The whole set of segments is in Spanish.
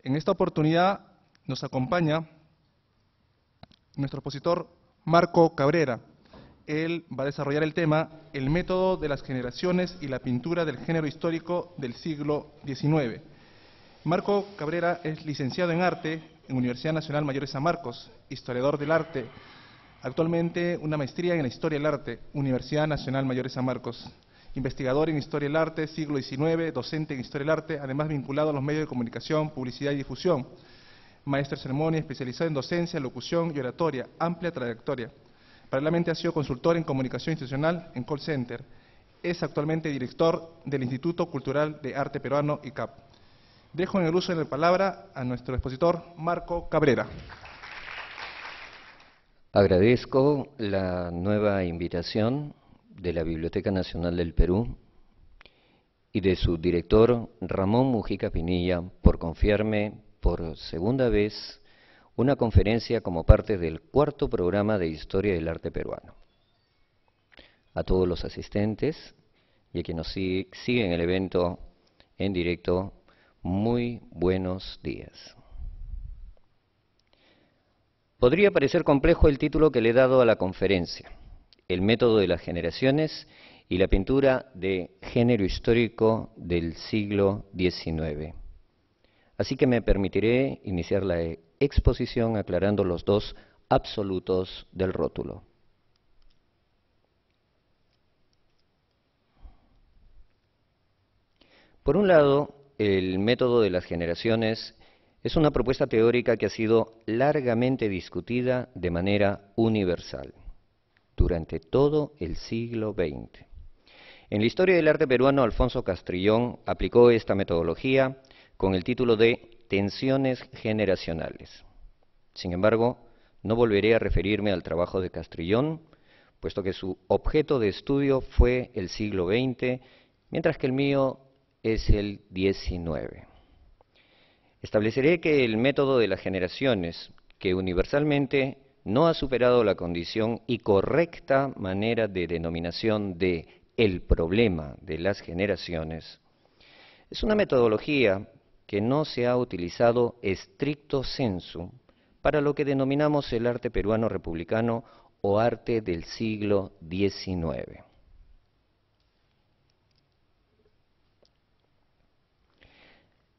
En esta oportunidad nos acompaña nuestro expositor Marco Cabrera. Él va a desarrollar el tema El método de las generaciones y la pintura del género histórico del siglo XIX. Marco Cabrera es licenciado en Arte en Universidad Nacional Mayor de San Marcos, historiador del arte, actualmente una maestría en la Historia del Arte, Universidad Nacional Mayor de San Marcos, investigador en Historia del Arte, siglo XIX, docente en Historia del Arte, además vinculado a los medios de comunicación, publicidad y difusión, maestro de ceremonia, especializado en docencia, locución y oratoria, amplia trayectoria. Paralelamente ha sido consultor en comunicación institucional en call center. Es actualmente director del Instituto Cultural de Arte Peruano, ICAP. Dejo en el uso de la palabra a nuestro expositor Marco Cabrera. Agradezco la nueva invitación de la Biblioteca Nacional del Perú y de su director Ramón Mujica Pinilla por confiarme por segunda vez una conferencia como parte del cuarto programa de Historia del Arte Peruano. A todos los asistentes y a quienes siguen el evento en directo, muy buenos días. Podría parecer complejo el título que le he dado a la conferencia, El método de las generaciones y la pintura de género histórico del siglo XIX. Así que me permitiré iniciar la exposición aclarando los dos absolutos del rótulo. Por un lado, el método de las generaciones es una propuesta teórica que ha sido largamente discutida de manera universal durante todo el siglo XX. En la historia del arte peruano, Alfonso Castrillón aplicó esta metodología con el título de Tensiones generacionales. Sin embargo, no volveré a referirme al trabajo de Castrillón, puesto que su objeto de estudio fue el siglo XX, mientras que el mío es el XIX. Estableceré que el método de las generaciones, que universalmente no ha superado la condición y correcta manera de denominación de el problema de las generaciones, es una metodología que no se ha utilizado stricto sensu para lo que denominamos el arte peruano republicano o arte del siglo XIX.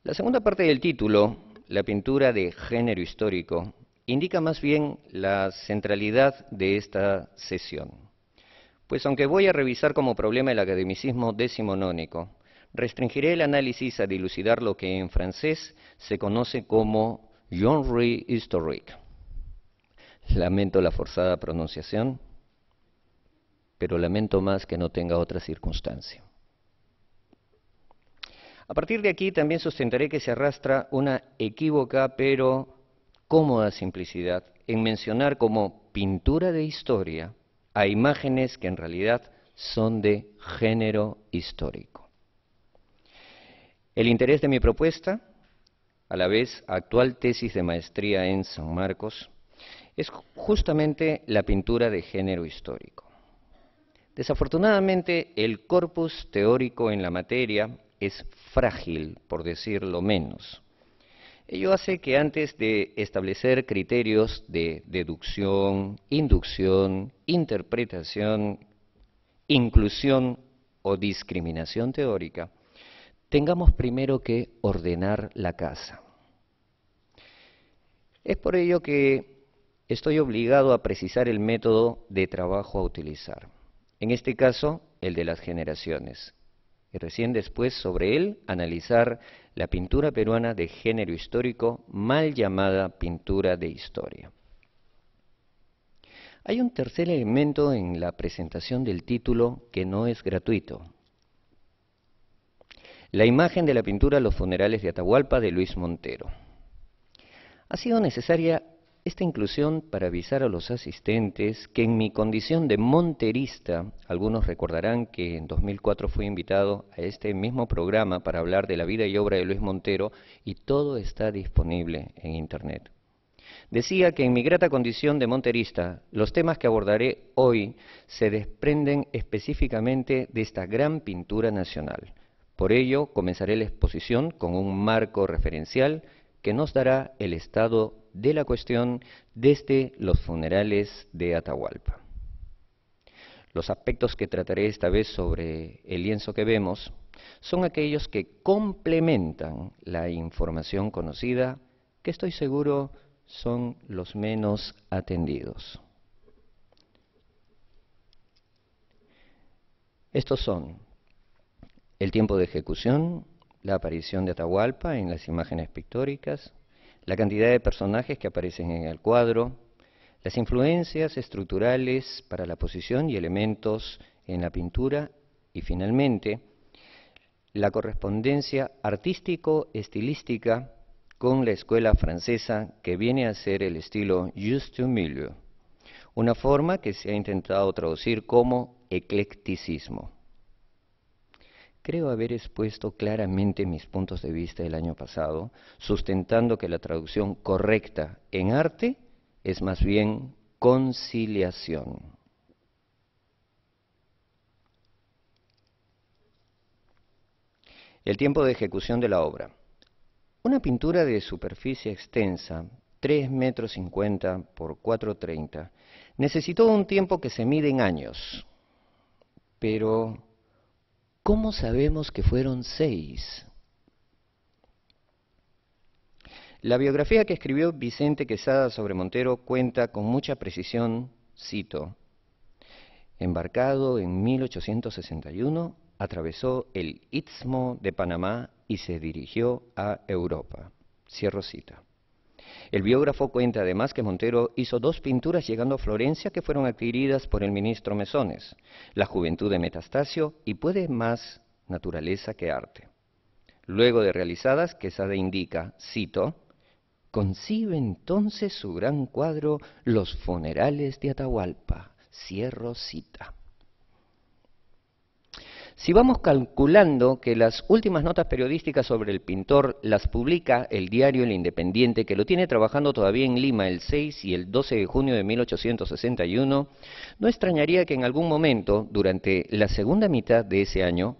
La segunda parte del título, la pintura de género histórico, indica más bien la centralidad de esta sesión. Pues aunque voy a revisar como problema el academicismo decimonónico, restringiré el análisis a dilucidar lo que en francés se conoce como genre historique. Lamento la forzada pronunciación, pero lamento más que no tenga otra circunstancia. A partir de aquí también sustentaré que se arrastra una equívoca pero cómoda simplicidad en mencionar como pintura de historia a imágenes que en realidad son de género histórico. El interés de mi propuesta, a la vez actual tesis de maestría en San Marcos, es justamente la pintura de género histórico. Desafortunadamente, el corpus teórico en la materia es frágil, por decirlo menos. Ello hace que antes de establecer criterios de deducción, inducción, interpretación, inclusión o discriminación teórica, tengamos primero que ordenar la casa. Es por ello que estoy obligado a precisar el método de trabajo a utilizar. En este caso, el de las generaciones. Y recién después, sobre él, analizar la pintura peruana de género histórico, mal llamada pintura de historia. Hay un tercer elemento en la presentación del título que no es gratuito. La imagen de la pintura Los funerales de Atahualpa de Luis Montero. Ha sido necesaria esta inclusión para avisar a los asistentes que en mi condición de monterista, algunos recordarán que en 2004 fui invitado a este mismo programa para hablar de la vida y obra de Luis Montero y todo está disponible en Internet. Decía que en mi grata condición de monterista, los temas que abordaré hoy se desprenden específicamente de esta gran pintura nacional. Por ello, comenzaré la exposición con un marco referencial que nos dará el estado de la cuestión desde los funerales de Atahualpa. Los aspectos que trataré esta vez sobre el lienzo que vemos son aquellos que complementan la información conocida, que estoy seguro son los menos atendidos. Estos son el tiempo de ejecución, la aparición de Atahualpa en las imágenes pictóricas, la cantidad de personajes que aparecen en el cuadro, las influencias estructurales para la posición y elementos en la pintura y finalmente la correspondencia artístico-estilística con la escuela francesa que viene a ser el estilo juste milieu, una forma que se ha intentado traducir como eclecticismo. Creo haber expuesto claramente mis puntos de vista el año pasado, sustentando que la traducción correcta en arte es más bien conciliación. El tiempo de ejecución de la obra. Una pintura de superficie extensa, 3,50 metros por 4,30, necesitó un tiempo que se mide en años. Pero, ¿cómo sabemos que fueron 6? La biografía que escribió Vicente Quesada sobre Montero cuenta con mucha precisión, cito, embarcado en 1861, atravesó el Istmo de Panamá y se dirigió a Europa. Cierro cita. El biógrafo cuenta además que Montero hizo 2 pinturas llegando a Florencia que fueron adquiridas por el ministro Mesones, La juventud de Metastasio y Puede más naturaleza que arte. Luego de realizadas, Quesada indica, cito, concibe entonces su gran cuadro Los funerales de Atahualpa. Cierro cita. Si vamos calculando que las últimas notas periodísticas sobre el pintor las publica el diario El Independiente, que lo tiene trabajando todavía en Lima el 6 y el 12 de junio de 1861, no extrañaría que en algún momento, durante la segunda mitad de ese año,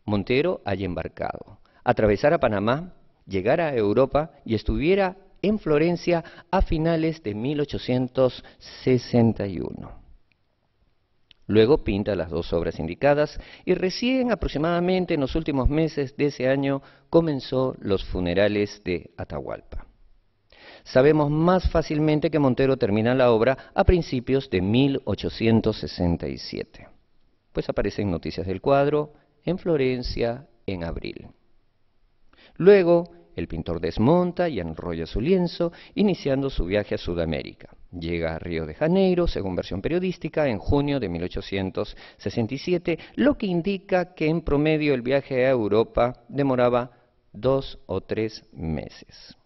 Montero haya embarcado, atravesara Panamá, llegara a Europa y estuviera en Florencia a finales de 1861. Luego pinta las 2 obras indicadas y recién aproximadamente en los últimos meses de ese año comenzó los funerales de Atahualpa. Sabemos más fácilmente que Montero termina la obra a principios de 1867, pues aparecen noticias del cuadro en Florencia en abril. Luego, el pintor desmonta y enrolla su lienzo, iniciando su viaje a Sudamérica. Llega a Río de Janeiro, según versión periodística, en junio de 1867, lo que indica que en promedio el viaje a Europa demoraba 2 o 3 meses.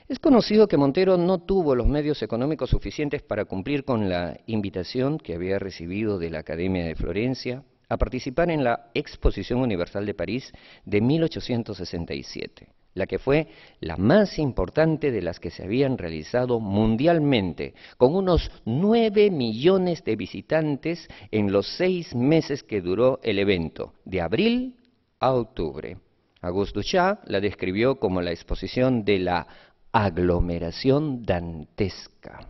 Es conocido que Montero no tuvo los medios económicos suficientes para cumplir con la invitación que había recibido de la Academia de Florencia a participar en la Exposición Universal de París de 1867, la que fue la más importante de las que se habían realizado mundialmente, con unos 9 millones de visitantes en los 6 meses que duró el evento, de abril a octubre. Auguste Duchamp la describió como la exposición de la aglomeración dantesca,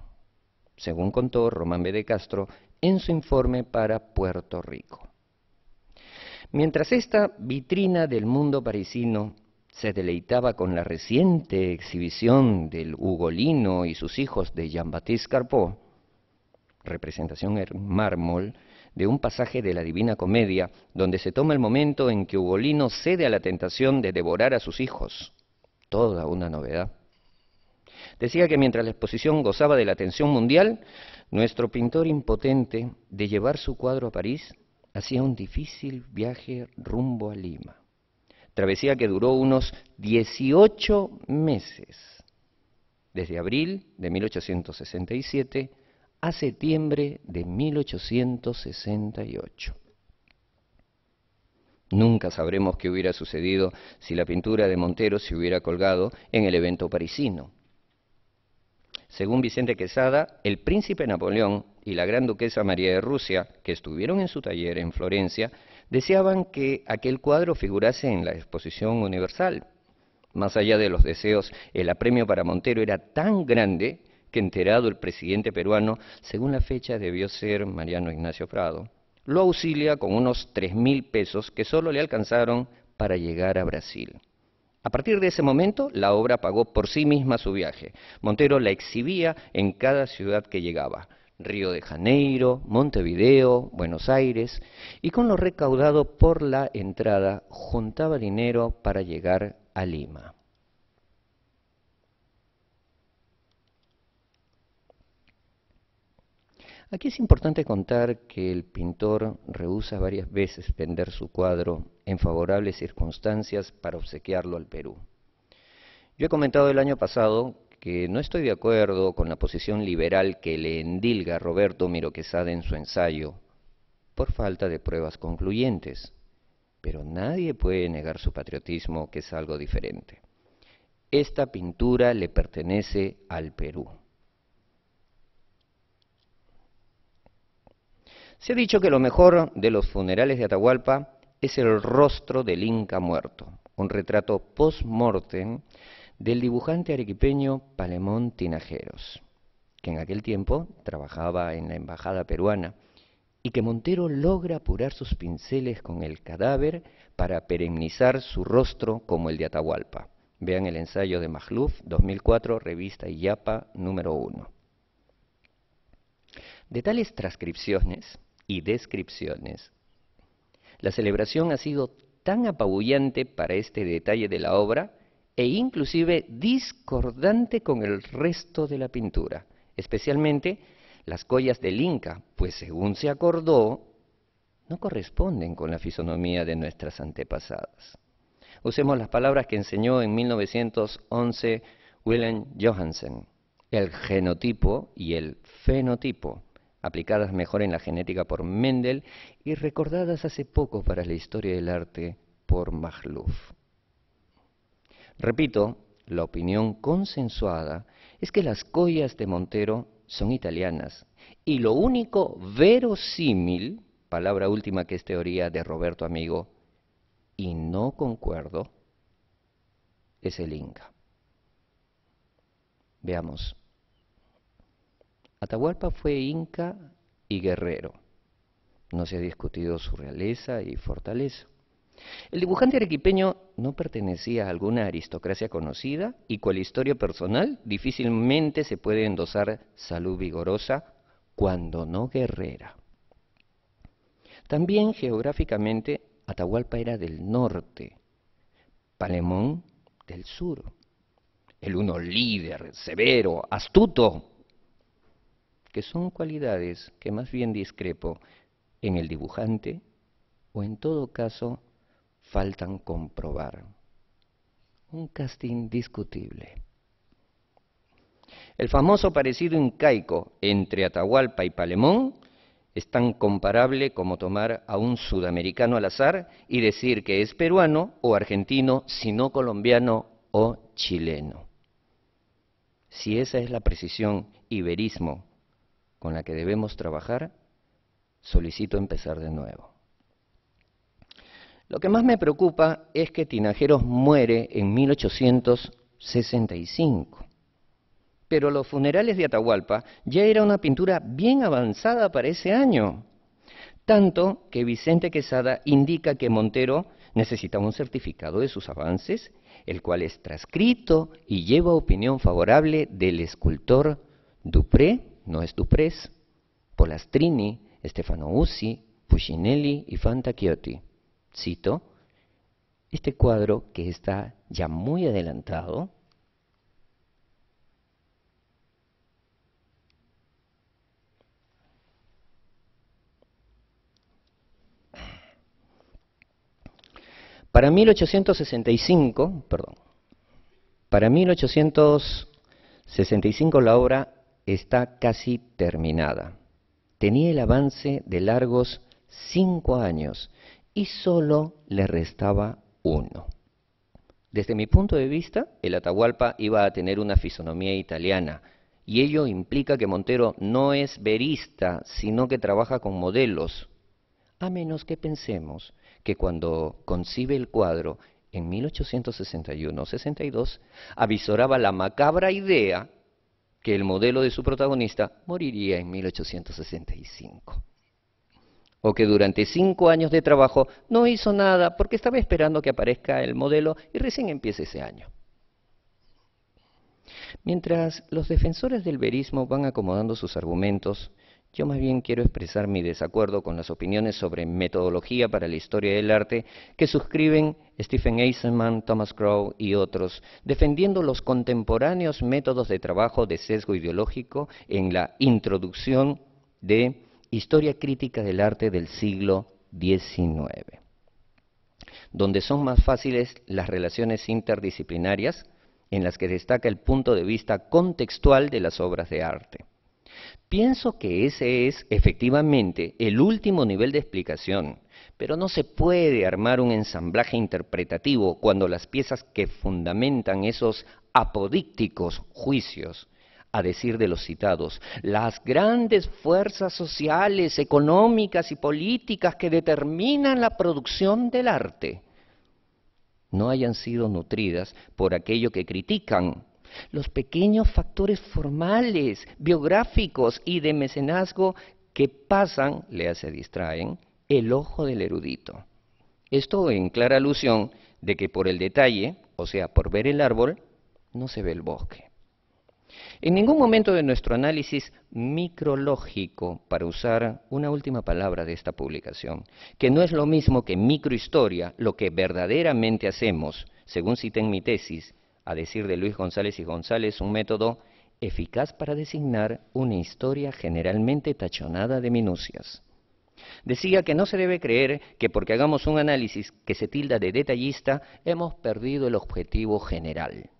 según contó Román B. de Castro en su informe para Puerto Rico. Mientras esta vitrina del mundo parisino se deleitaba con la reciente exhibición del Ugolino y sus hijos de Jean-Baptiste Carpeaux, representación en mármol de un pasaje de la Divina Comedia, donde se toma el momento en que Ugolino cede a la tentación de devorar a sus hijos. Toda una novedad. Decía que mientras la exposición gozaba de la atención mundial, nuestro pintor impotente de llevar su cuadro a París hacía un difícil viaje rumbo a Lima. Travesía que duró unos 18 meses, desde abril de 1867 a septiembre de 1868. Nunca sabremos qué hubiera sucedido si la pintura de Montero se hubiera colgado en el evento parisino. Según Vicente Quesada, el príncipe Napoleón y la gran duquesa María de Rusia, que estuvieron en su taller en Florencia, deseaban que aquel cuadro figurase en la Exposición Universal. Más allá de los deseos, el apremio para Montero era tan grande que, enterado el presidente peruano, según la fecha debió ser Mariano Ignacio Prado, lo auxilia con unos 3.000 pesos que solo le alcanzaron para llegar a Brasil. A partir de ese momento, la obra pagó por sí misma su viaje. Montero la exhibía en cada ciudad que llegaba: Río de Janeiro, Montevideo, Buenos Aires, y con lo recaudado por la entrada juntaba dinero para llegar a Lima. Aquí es importante contar que el pintor rehúsa varias veces vender su cuadro en favorables circunstancias para obsequiarlo al Perú. Yo he comentado el año pasado que no estoy de acuerdo con la posición liberal que le endilga Roberto Miro Quesada en su ensayo, por falta de pruebas concluyentes, pero nadie puede negar su patriotismo, que es algo diferente. Esta pintura le pertenece al Perú. Se ha dicho que lo mejor de los funerales de Atahualpa es el rostro del Inca muerto, un retrato post-mortem del dibujante arequipeño Palemón Tinajeros, que en aquel tiempo trabajaba en la embajada peruana, y que Montero logra apurar sus pinceles con el cadáver para perennizar su rostro como el de Atahualpa. Vean el ensayo de Magluf, 2004, revista Illapa, número 1. De tales transcripciones y descripciones, la celebración ha sido tan apabullante para este detalle de la obra e inclusive discordante con el resto de la pintura, especialmente las collas del Inca, pues según se acordó, no corresponden con la fisonomía de nuestras antepasadas. Usemos las palabras que enseñó en 1911 Willem Johansen: el genotipo y el fenotipo, aplicadas mejor en la genética por Mendel y recordadas hace poco para la historia del arte por Magluf. Repito, la opinión consensuada es que las collas de Montero son italianas y lo único verosímil, palabra última que es teoría de Roberto Amigo, y no concuerdo, es el Inca. Veamos. Atahualpa fue inca y guerrero. No se ha discutido su realeza y fortaleza. El dibujante arequipeño no pertenecía a alguna aristocracia conocida y con la historia personal difícilmente se puede endosar salud vigorosa, cuando no guerrera. También geográficamente Atahualpa era del norte, Palemón del sur. El uno líder, severo, astuto, que son cualidades que más bien discrepo en el dibujante, o en todo caso faltan comprobar. Un casting discutible. El famoso parecido incaico entre Atahualpa y Palemón es tan comparable como tomar a un sudamericano al azar y decir que es peruano o argentino, sino colombiano o chileno. Si esa es la precisión y verismo con la que debemos trabajar, solicito empezar de nuevo. Lo que más me preocupa es que Tinajeros muere en 1865, pero los funerales de Atahualpa ya era una pintura bien avanzada para ese año, tanto que Vicente Quesada indica que Montero necesitaba un certificado de sus avances, el cual es transcrito y lleva opinión favorable del escultor Dupré, no es Duprés, Polastrini, Stefano Usi, Puccinelli y Fantacchiotti. Cito: este cuadro, que está ya muy adelantado, para 1865 la obra está casi terminada. Tenía el avance de largos 5 años y solo le restaba 1. Desde mi punto de vista, el Atahualpa iba a tener una fisonomía italiana, y ello implica que Montero no es verista, sino que trabaja con modelos, a menos que pensemos que cuando concibe el cuadro en 1861-62, avisoraba la macabra idea que el modelo de su protagonista moriría en 1865. O que durante 5 años de trabajo no hizo nada porque estaba esperando que aparezca el modelo y recién empiece ese año. Mientras los defensores del verismo van acomodando sus argumentos, yo más bien quiero expresar mi desacuerdo con las opiniones sobre metodología para la historia del arte que suscriben Stephen Eisenman, Thomas Crow y otros, defendiendo los contemporáneos métodos de trabajo de sesgo ideológico en la introducción de Historia crítica del arte del siglo XIX, donde son más fáciles las relaciones interdisciplinarias, en las que destaca el punto de vista contextual de las obras de arte. Pienso que ese es efectivamente el último nivel de explicación, pero no se puede armar un ensamblaje interpretativo cuando las piezas que fundamentan esos apodícticos juicios, a decir de los citados, las grandes fuerzas sociales, económicas y políticas que determinan la producción del arte, no hayan sido nutridas por aquello que critican, los pequeños factores formales, biográficos y de mecenazgo que pasan, se distraen, el ojo del erudito. Esto en clara alusión de que por el detalle, o sea, por ver el árbol, no se ve el bosque. En ningún momento de nuestro análisis micrológico, para usar una última palabra de esta publicación, que no es lo mismo que microhistoria, lo que verdaderamente hacemos, según cité en mi tesis, a decir de Luis González y González, un método eficaz para designar una historia generalmente tachonada de minucias. Decía que no se debe creer que porque hagamos un análisis que se tilda de detallista, hemos perdido el objetivo general.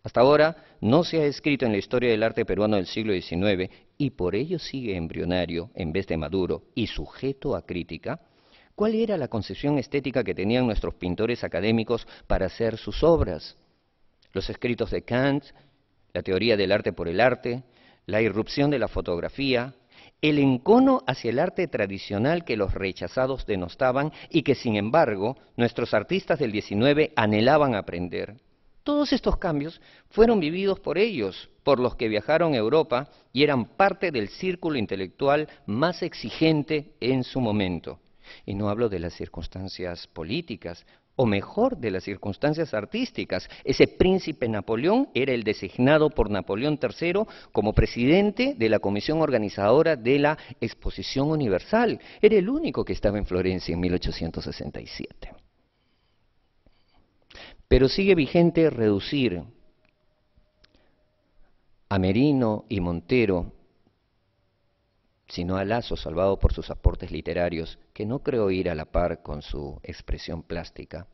Hasta ahora no se ha escrito en la historia del arte peruano del siglo XIX, y por ello sigue embrionario en vez de maduro y sujeto a crítica, cuál era la concepción estética que tenían nuestros pintores académicos para hacer sus obras. Los escritos de Kant, la teoría del arte por el arte, la irrupción de la fotografía, el encono hacia el arte tradicional que los rechazados denostaban y que, sin embargo, nuestros artistas del XIX anhelaban aprender. Todos estos cambios fueron vividos por ellos, por los que viajaron a Europa y eran parte del círculo intelectual más exigente en su momento. Y no hablo de las circunstancias políticas, o mejor, de las circunstancias artísticas. Ese príncipe Napoleón era el designado por Napoleón III como presidente de la comisión organizadora de la Exposición Universal. Era el único que estaba en Florencia en 1867. Pero sigue vigente reducir a Merino y Montero, sino a Lasso, salvado por sus aportes literarios, que no creo ir a la par con su expresión plástica.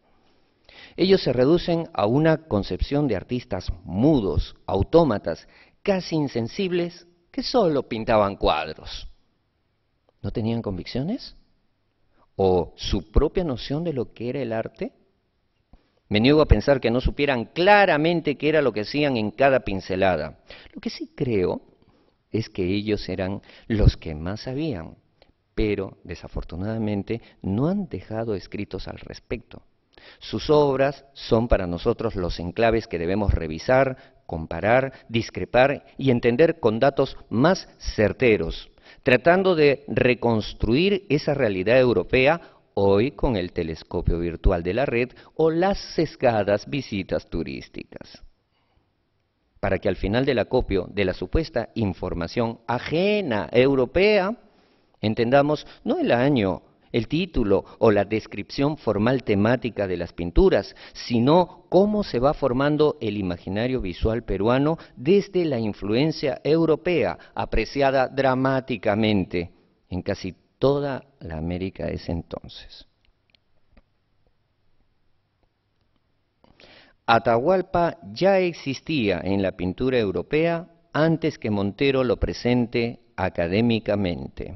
Ellos se reducen a una concepción de artistas mudos, autómatas, casi insensibles, que solo pintaban cuadros. ¿No tenían convicciones? ¿O su propia noción de lo que era el arte? Me niego a pensar que no supieran claramente qué era lo que hacían en cada pincelada. Lo que sí creo es que ellos eran los que más sabían, pero desafortunadamente no han dejado escritos al respecto. Sus obras son para nosotros los enclaves que debemos revisar, comparar, discrepar y entender con datos más certeros, tratando de reconstruir esa realidad europea hoy con el telescopio virtual de la red o las sesgadas visitas turísticas. Para que al final del acopio de la supuesta información ajena europea, entendamos no el año, el título o la descripción formal temática de las pinturas, sino cómo se va formando el imaginario visual peruano desde la influencia europea, apreciada dramáticamente en casi toda la América de ese entonces. Atahualpa ya existía en la pintura europea antes que Montero lo presente académicamente.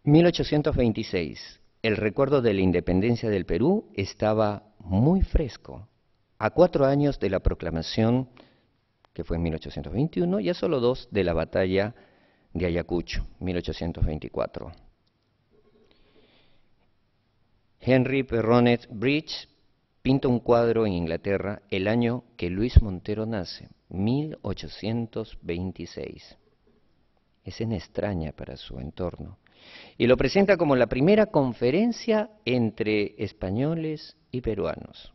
(1826). El recuerdo de la independencia del Perú estaba muy fresco, a 4 años de la proclamación que fue en 1821, y a solo 2 de la batalla de Ayacucho, 1824. Henry Perronet Bridge pinta un cuadro en Inglaterra el año que Luis Montero nace, 1826. Escena extraña para su entorno. Y lo presenta como la primera conferencia entre españoles y peruanos.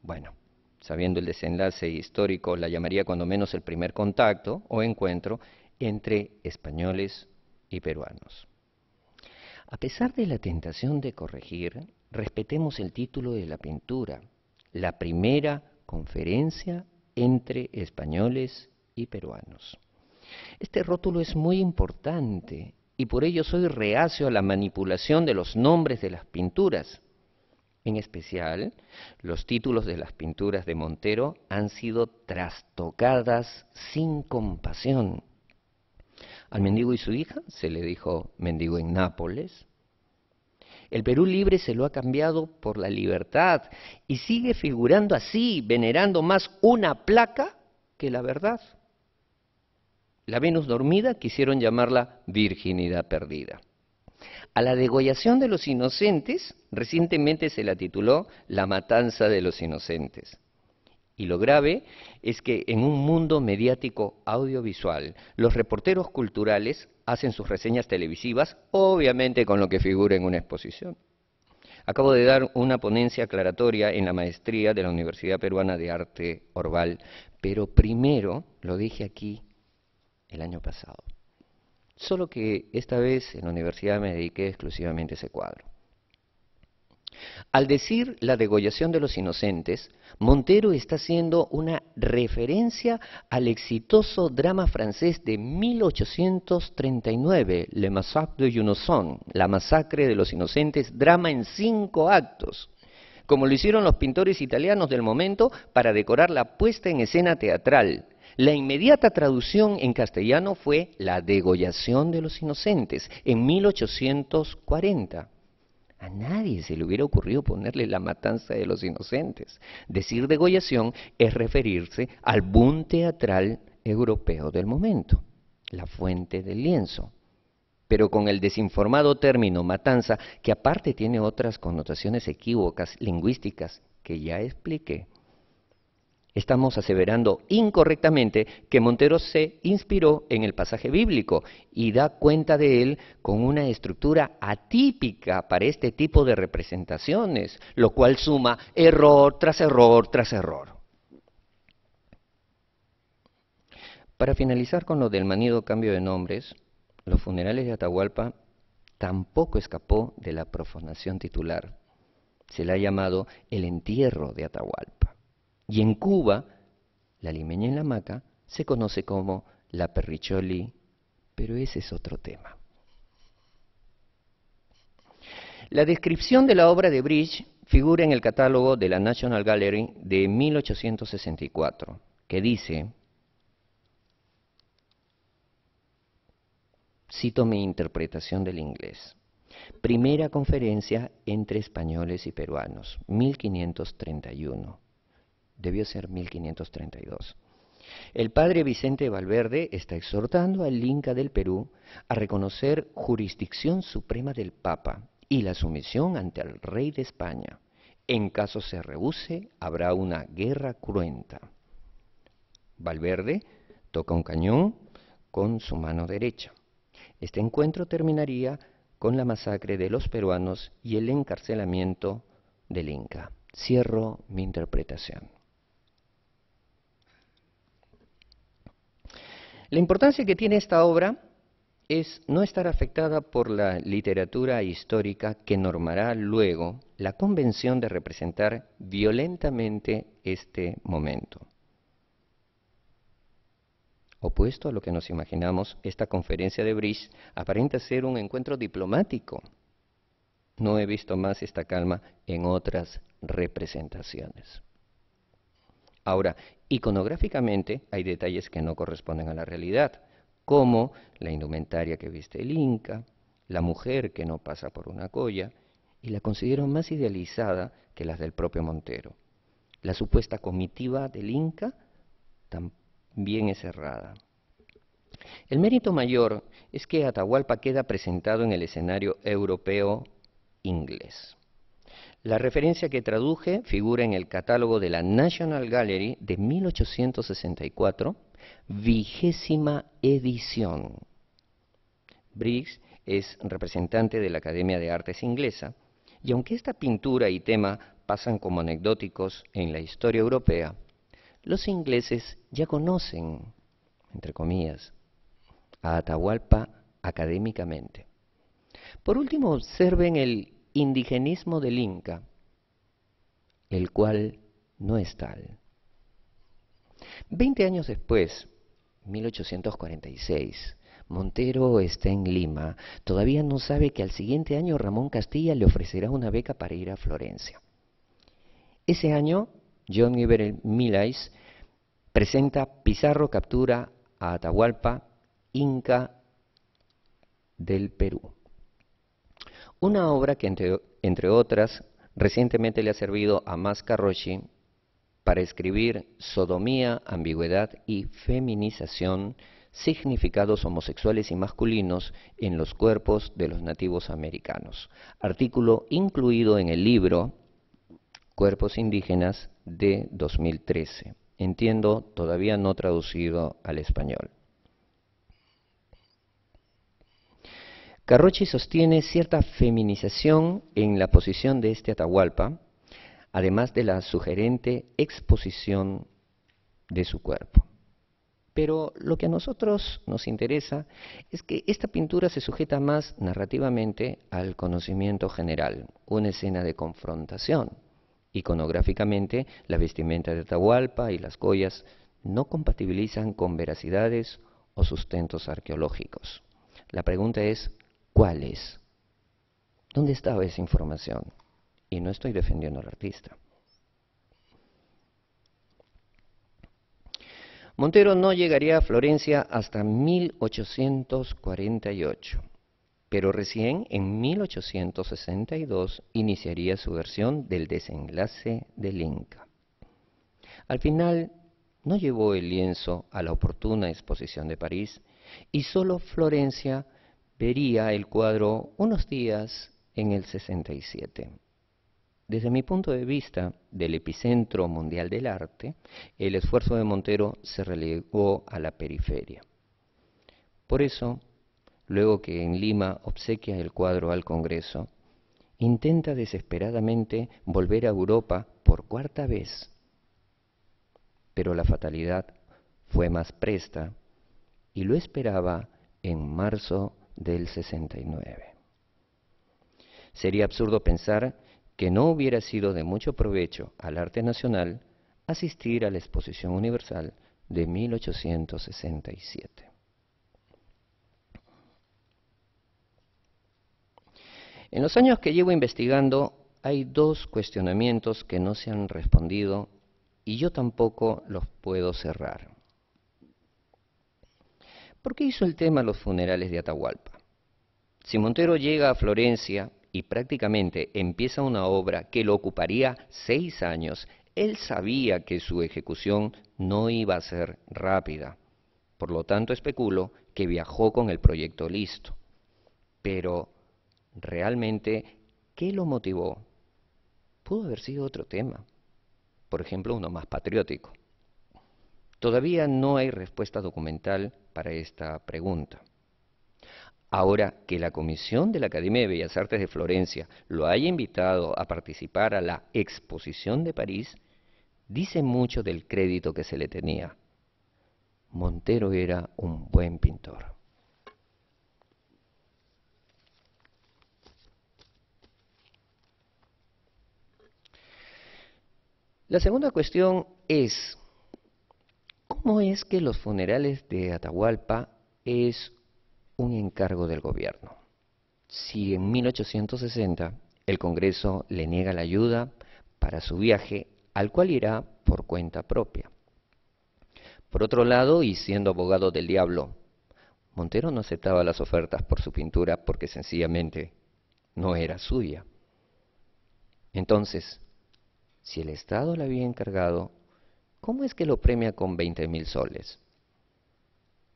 Bueno, sabiendo el desenlace histórico, la llamaría cuando menos el primer contacto o encuentro entre españoles y peruanos. A pesar de la tentación de corregir, respetemos el título de la pintura, la primera conferencia entre españoles y peruanos. Este rótulo es muy importante y por ello soy reacio a la manipulación de los nombres de las pinturas. En especial, los títulos de las pinturas de Montero han sido trastocadas sin compasión. Al mendigo y su hija se le dijo mendigo en Nápoles. El Perú libre se lo ha cambiado por la libertad y sigue figurando así, venerando más una placa que la verdad. La Venus dormida quisieron llamarla virginidad perdida. A la degollación de los inocentes, recientemente se la tituló La matanza de los inocentes. Y lo grave es que en un mundo mediático audiovisual, los reporteros culturales hacen sus reseñas televisivas, obviamente con lo que figura en una exposición. Acabo de dar una ponencia aclaratoria en la maestría de la Universidad Peruana de Arte Orval, pero primero lo dije aquí el año pasado. Solo que esta vez en la universidad me dediqué exclusivamente a ese cuadro. Al decir la degollación de los inocentes, Montero está haciendo una referencia al exitoso drama francés de 1839, Le Massacre des Innocents, la masacre de los inocentes, drama en 5 actos, como lo hicieron los pintores italianos del momento para decorar la puesta en escena teatral. La inmediata traducción en castellano fue La degollación de los inocentes, en 1840. A nadie se le hubiera ocurrido ponerle La matanza de los inocentes. Decir degollación es referirse al boom teatral europeo del momento, la fuente del lienzo. Pero con el desinformado término matanza, que aparte tiene otras connotaciones equívocas lingüísticas que ya expliqué, estamos aseverando incorrectamente que Montero se inspiró en el pasaje bíblico y da cuenta de él con una estructura atípica para este tipo de representaciones, lo cual suma error tras error tras error. Para finalizar con lo del manido cambio de nombres, los funerales de Atahualpa tampoco escapó de la profanación titular. Se le ha llamado el entierro de Atahualpa. Y en Cuba, la limeña en la hamaca se conoce como la perricholi, pero ese es otro tema. La descripción de la obra de Bridge figura en el catálogo de la National Gallery de 1864, que dice, cito mi interpretación del inglés, primera conferencia entre españoles y peruanos, 1531. Debió ser 1532. El padre Vicente Valverde está exhortando al Inca del Perú a reconocer jurisdicción suprema del Papa y la sumisión ante el rey de España. En caso se rehúse, habrá una guerra cruenta. Valverde toca un cañón con su mano derecha. Este encuentro terminaría con la masacre de los peruanos y el encarcelamiento del Inca. Cierro mi interpretación. La importancia que tiene esta obra es no estar afectada por la literatura histórica que normará luego la convención de representar violentamente este momento. Opuesto a lo que nos imaginamos, esta conferencia de Bridge aparenta ser un encuentro diplomático. No he visto más esta calma en otras representaciones. Ahora, iconográficamente hay detalles que no corresponden a la realidad, como la indumentaria que viste el Inca, la mujer que no pasa por una colla, y la considero más idealizada que las del propio Montero. La supuesta comitiva del Inca bien es errada. El mérito mayor es que Atahualpa queda presentado en el escenario europeo inglés. La referencia que traduje figura en el catálogo de la National Gallery de 1864, 20ª edición. Briggs es representante de la Academia de Artes inglesa, y aunque esta pintura y tema pasan como anecdóticos en la historia europea, los ingleses ya conocen, entre comillas, a Atahualpa académicamente. Por último, observen el indigenismo del Inca, el cual no es tal. 20 años después, 1846, Montero está en Lima. Todavía no sabe que al siguiente año Ramón Castilla le ofrecerá una beca para ir a Florencia. Ese año, John Everett Millais presenta Pizarro captura a Atahualpa, Inca del Perú. Una obra que, entre otras, recientemente le ha servido a Mascarrochi para escribir Sodomía, ambigüedad y feminización, significados homosexuales y masculinos en los cuerpos de los nativos americanos. Artículo incluido en el libro Cuerpos Indígenas de 2013. Entiendo, todavía no traducido al español. Carrocci sostiene cierta feminización en la posición de este Atahualpa, además de la sugerente exposición de su cuerpo. Pero lo que a nosotros nos interesa es que esta pintura se sujeta más narrativamente al conocimiento general, una escena de confrontación. Iconográficamente, la vestimenta de Atahualpa y las joyas no compatibilizan con veracidades o sustentos arqueológicos. La pregunta es, ¿cuáles? ¿Dónde estaba esa información? Y no estoy defendiendo al artista. Montero no llegaría a Florencia hasta 1848, pero recién en 1862 iniciaría su versión del desenlace del Inca. Al final, no llevó el lienzo a la oportuna exposición de París y solo Florencia vería el cuadro unos días en el 67. Desde mi punto de vista, del epicentro mundial del arte, el esfuerzo de Montero se relegó a la periferia. Por eso, luego que en Lima obsequia el cuadro al Congreso, intenta desesperadamente volver a Europa por cuarta vez. Pero la fatalidad fue más presta y lo esperaba en marzo del 69. Sería absurdo pensar que no hubiera sido de mucho provecho al arte nacional asistir a la Exposición Universal de 1867. En los años que llevo investigando, hay dos cuestionamientos que no se han respondido y yo tampoco los puedo cerrar. ¿Por qué hizo el tema los funerales de Atahualpa? Si Montero llega a Florencia y prácticamente empieza una obra que lo ocuparía 6 años, él sabía que su ejecución no iba a ser rápida. Por lo tanto, especulo que viajó con el proyecto listo. Pero, realmente, ¿qué lo motivó? Pudo haber sido otro tema. Por ejemplo, uno más patriótico. Todavía no hay respuesta documental para esta pregunta. Ahora que la Comisión de la Academia de Bellas Artes de Florencia lo haya invitado a participar a la Exposición de París, dice mucho del crédito que se le tenía. Montero era un buen pintor. La segunda cuestión es, ¿cómo es que los funerales de Atahualpa es un encargo del gobierno? Si en 1860 el Congreso le niega la ayuda para su viaje, al cual irá por cuenta propia. Por otro lado, y siendo abogado del diablo, Montero no aceptaba las ofertas por su pintura porque sencillamente no era suya. Entonces, si el Estado le había encargado, ¿cómo es que lo premia con 20.000 soles?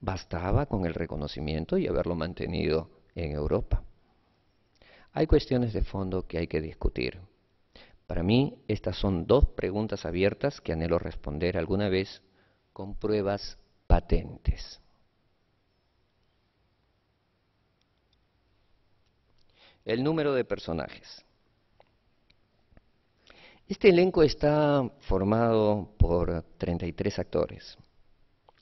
Bastaba con el reconocimiento y haberlo mantenido en Europa. Hay cuestiones de fondo que hay que discutir. Para mí, estas son dos preguntas abiertas que anhelo responder alguna vez con pruebas patentes. El número de personajes. Este elenco está formado por 33 actores.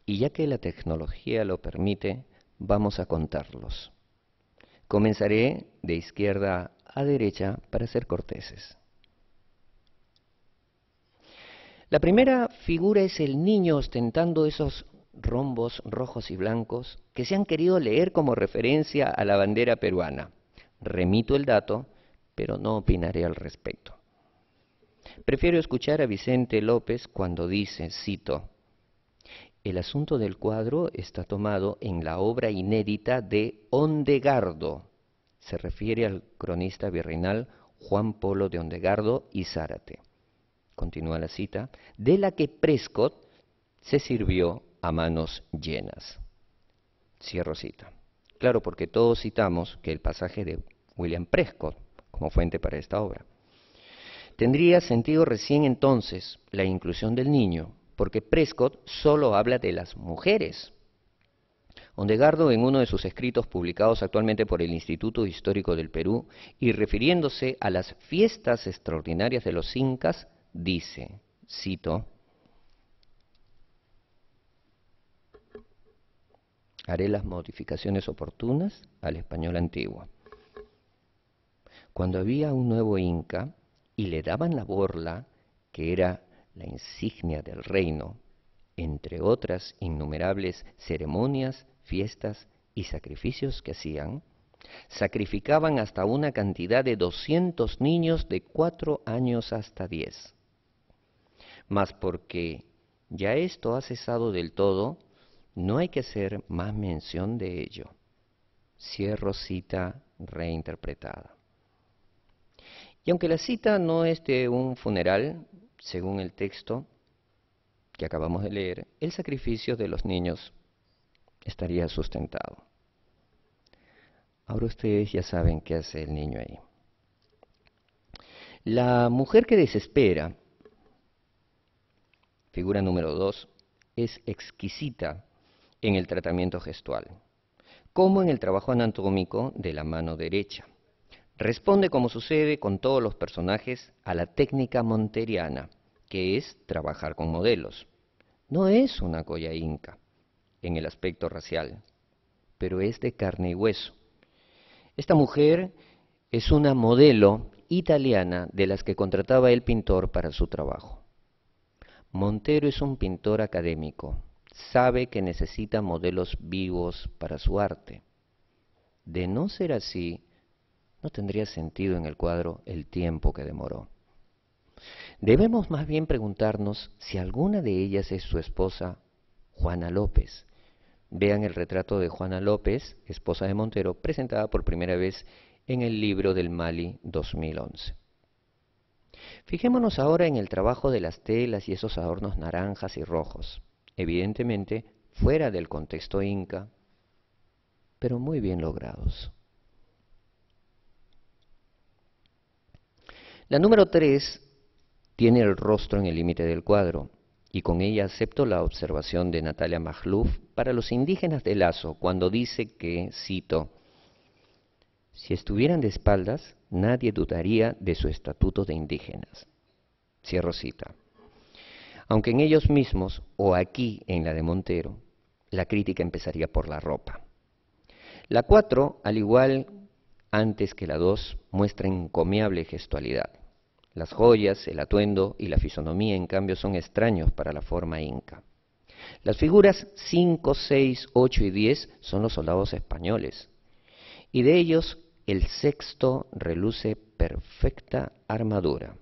Y ya que la tecnología lo permite, vamos a contarlos. Comenzaré de izquierda a derecha para ser corteses. La primera figura es el niño ostentando esos rombos rojos y blancos que se han querido leer como referencia a la bandera peruana. Remito el dato, pero no opinaré al respecto. Prefiero escuchar a Vicente López cuando dice, cito, el asunto del cuadro está tomado en la obra inédita de Ondegardo. Se refiere al cronista virreinal Juan Polo de Ondegardo y Zárate. Continúa la cita, de la que Prescott se sirvió a manos llenas. Cierro cita. Claro, porque todos citamos que el pasaje de William Prescott como fuente para esta obra. Tendría sentido recién entonces la inclusión del niño, porque Prescott solo habla de las mujeres. Ondegardo, en uno de sus escritos publicados actualmente por el Instituto Histórico del Perú, y refiriéndose a las fiestas extraordinarias de los incas, dice, cito, haré las modificaciones oportunas al español antiguo. Cuando había un nuevo inca y le daban la borla, que era la insignia del reino, entre otras innumerables ceremonias, fiestas y sacrificios que hacían, sacrificaban hasta una cantidad de 200 niños de 4 años hasta 10. Mas porque ya esto ha cesado del todo, no hay que hacer más mención de ello. Cierro cita reinterpretada. Y aunque la cita no es de un funeral, según el texto que acabamos de leer, el sacrificio de los niños estaría sustentado. Ahora ustedes ya saben qué hace el niño ahí. La mujer que desespera, figura número 2, es exquisita en el tratamiento gestual, como en el trabajo anatómico de la mano derecha. Responde, como sucede con todos los personajes, a la técnica monteriana, que es trabajar con modelos. No es una colla inca en el aspecto racial, pero es de carne y hueso. Esta mujer es una modelo italiana de las que contrataba el pintor para su trabajo. Montero es un pintor académico, sabe que necesita modelos vivos para su arte. De no ser así, no tendría sentido en el cuadro el tiempo que demoró. Debemos más bien preguntarnos si alguna de ellas es su esposa, Juana López. Vean el retrato de Juana López, esposa de Montero, presentada por primera vez en el libro del Mali 2011. Fijémonos ahora en el trabajo de las telas y esos adornos naranjas y rojos, evidentemente fuera del contexto inca, pero muy bien logrados. La número 3 tiene el rostro en el límite del cuadro, y con ella acepto la observación de Natalia Magluf para los indígenas de Lazo, cuando dice que, cito, si estuvieran de espaldas, nadie dudaría de su estatuto de indígenas. Cierro cita. Aunque en ellos mismos, o aquí en la de Montero, la crítica empezaría por la ropa. La 4, al igual antes que la 2, muestra encomiable gestualidad. Las joyas, el atuendo y la fisonomía, en cambio, son extraños para la forma inca. Las figuras 5, 6, 8 y 10 son los soldados españoles, y de ellos el sexto reluce perfecta armadura.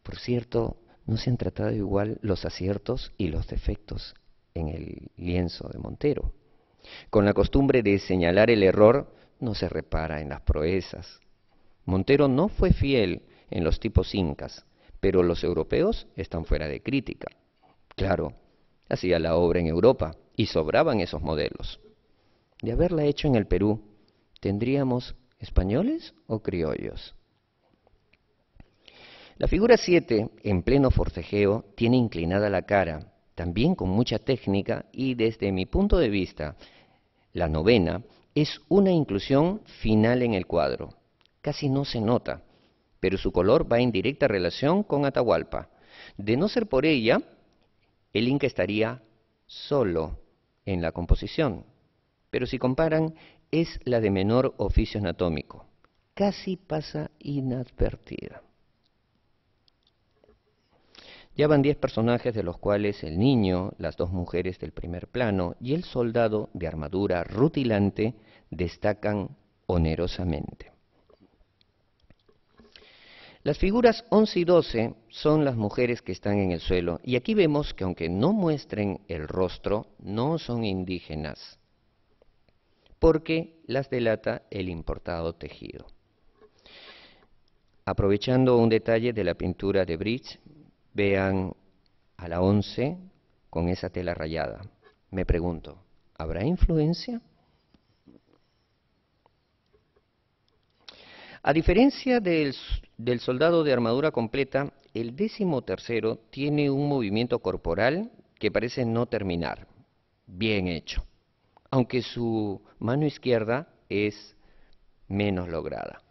Por cierto, no se han tratado igual los aciertos y los defectos en el lienzo de Montero. Con la costumbre de señalar el error, no se repara en las proezas. Montero no fue fiel en los tipos incas, pero los europeos están fuera de crítica. Claro, hacía la obra en Europa y sobraban esos modelos. De haberla hecho en el Perú, ¿tendríamos españoles o criollos? La figura 7, en pleno forcejeo, tiene inclinada la cara, también con mucha técnica, y desde mi punto de vista, la novena es una inclusión final en el cuadro. Casi no se nota, pero su color va en directa relación con Atahualpa. De no ser por ella, el Inca estaría solo en la composición. Pero si comparan, es la de menor oficio anatómico. Casi pasa inadvertida. Ya van 10 personajes, de los cuales el niño, las 2 mujeres del primer plano y el soldado de armadura rutilante destacan onerosamente. Las figuras 11 y 12 son las mujeres que están en el suelo, y aquí vemos que aunque no muestren el rostro, no son indígenas, porque las delata el importado tejido. Aprovechando un detalle de la pintura de Bridge, vean a la 11 con esa tela rayada. Me pregunto, ¿habrá influencia? A diferencia del soldado de armadura completa, el 13º tiene un movimiento corporal que parece no terminar. Bien hecho, aunque su mano izquierda es menos lograda.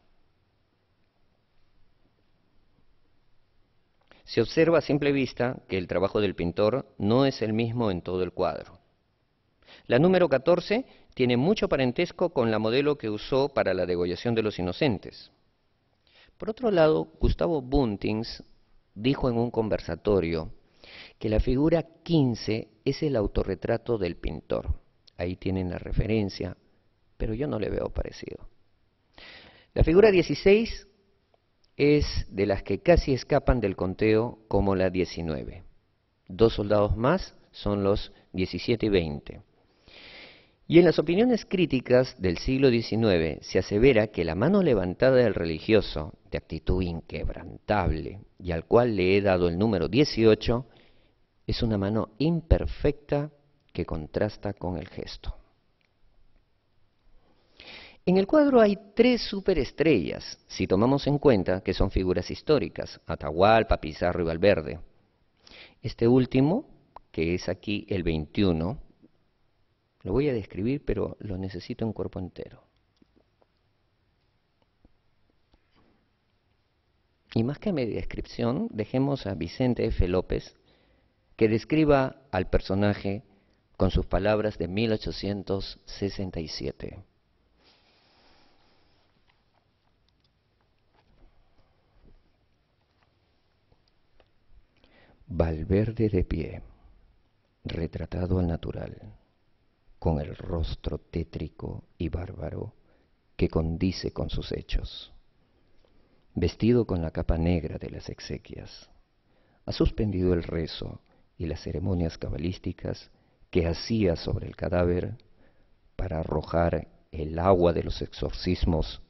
Se observa a simple vista que el trabajo del pintor no es el mismo en todo el cuadro. La número 14 tiene mucho parentesco con la modelo que usó para la degollación de los inocentes. Por otro lado, Gustavo Buntings dijo en un conversatorio que la figura 15 es el autorretrato del pintor. Ahí tienen la referencia, pero yo no le veo parecido. La figura 16 es de las que casi escapan del conteo, como la 19. 2 soldados más son los 17 y 20. Y en las opiniones críticas del siglo XIX se asevera que la mano levantada del religioso, de actitud inquebrantable, y al cual le he dado el número 18, es una mano imperfecta que contrasta con el gesto. En el cuadro hay 3 superestrellas, si tomamos en cuenta que son figuras históricas: Atahualpa, Pizarro y Valverde. Este último, que es aquí el 21, lo voy a describir, pero lo necesito en cuerpo entero. Y más que a mi descripción, dejemos a Vicente F. López que describa al personaje con sus palabras de 1867. Valverde de pie, retratado al natural, con el rostro tétrico y bárbaro que condice con sus hechos. Vestido con la capa negra de las exequias, ha suspendido el rezo y las ceremonias cabalísticas que hacía sobre el cadáver para arrojar el agua de los exorcismos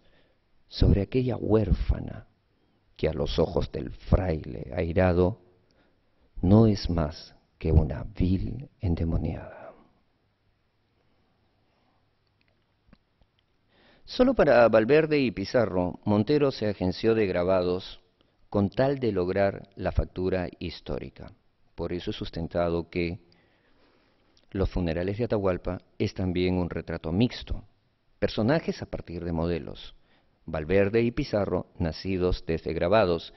sobre aquella huérfana que a los ojos del fraile airado no es más que una vil endemoniada. Solo para Valverde y Pizarro, Montero se agenció de grabados con tal de lograr la factura histórica. Por eso he sustentado que Los funerales de Atahualpa es también un retrato mixto, personajes a partir de modelos, Valverde y Pizarro nacidos desde grabados,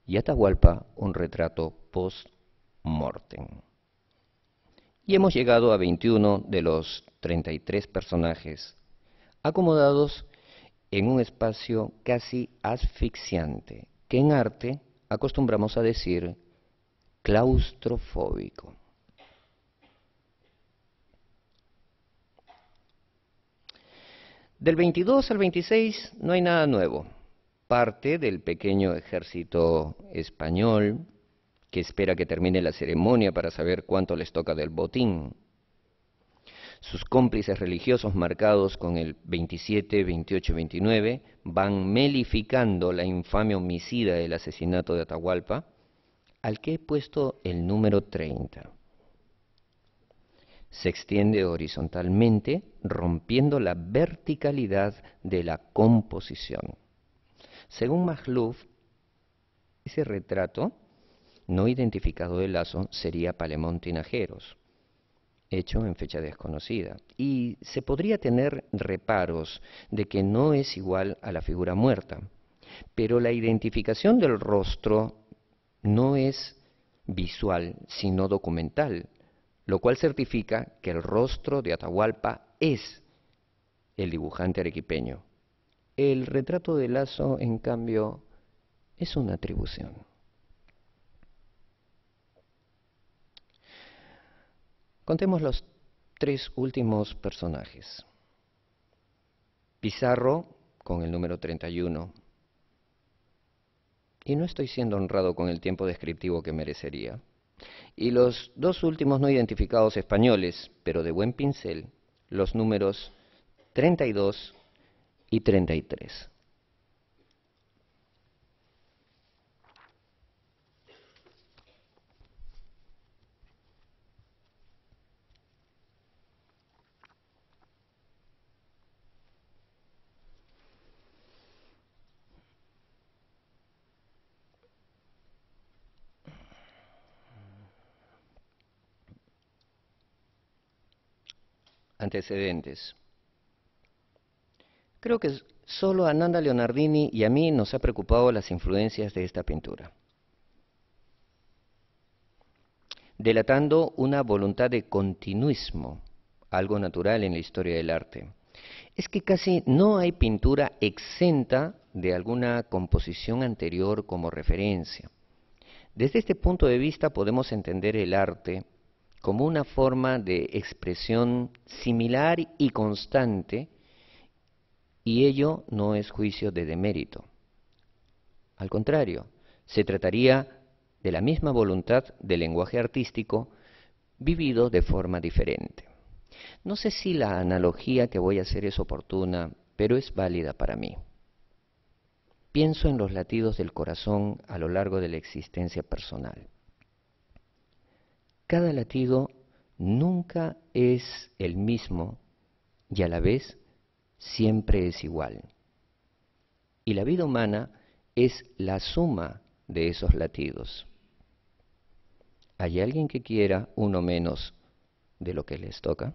y Atahualpa un retrato post-mortem. Y hemos llegado a 21 de los 33 personajes, acomodados en un espacio casi asfixiante, que en arte acostumbramos a decir claustrofóbico. Del 22 al 26 no hay nada nuevo. Parte del pequeño ejército español que espera que termine la ceremonia para saber cuánto les toca del botín. Sus cómplices religiosos marcados con el 27, 28 y 29 van melificando la infame homicida del asesinato de Atahualpa, al que he puesto el número 30. se extiende horizontalmente, rompiendo la verticalidad de la composición. Según Magluf, ese retrato no identificado de Lasso sería Palemón Tinajeros, hecho en fecha desconocida, y se podría tener reparos de que no es igual a la figura muerta, pero la identificación del rostro no es visual, sino documental, lo cual certifica que el rostro de Atahualpa es el dibujante arequipeño. El retrato de Lasso, en cambio, es una atribución. Contemos los tres últimos personajes. Pizarro, con el número 31. Y no estoy siendo honrado con el tiempo descriptivo que merecería. Y los dos últimos no identificados españoles, pero de buen pincel, los números 32 y 33. Antecedentes. Creo que solo a Nanda Leonardini y a mí nos ha preocupado las influencias de esta pintura, delatando una voluntad de continuismo, algo natural en la historia del arte. Es que casi no hay pintura exenta de alguna composición anterior como referencia. Desde este punto de vista podemos entender el arte como una forma de expresión similar y constante, y ello no es juicio de demérito. Al contrario, se trataría de la misma voluntad del lenguaje artístico vivido de forma diferente. No sé si la analogía que voy a hacer es oportuna, pero es válida para mí. Pienso en los latidos del corazón a lo largo de la existencia personal. Cada latido nunca es el mismo y a la vez siempre es igual. Y la vida humana es la suma de esos latidos. ¿Hay alguien que quiera uno menos de lo que les toca?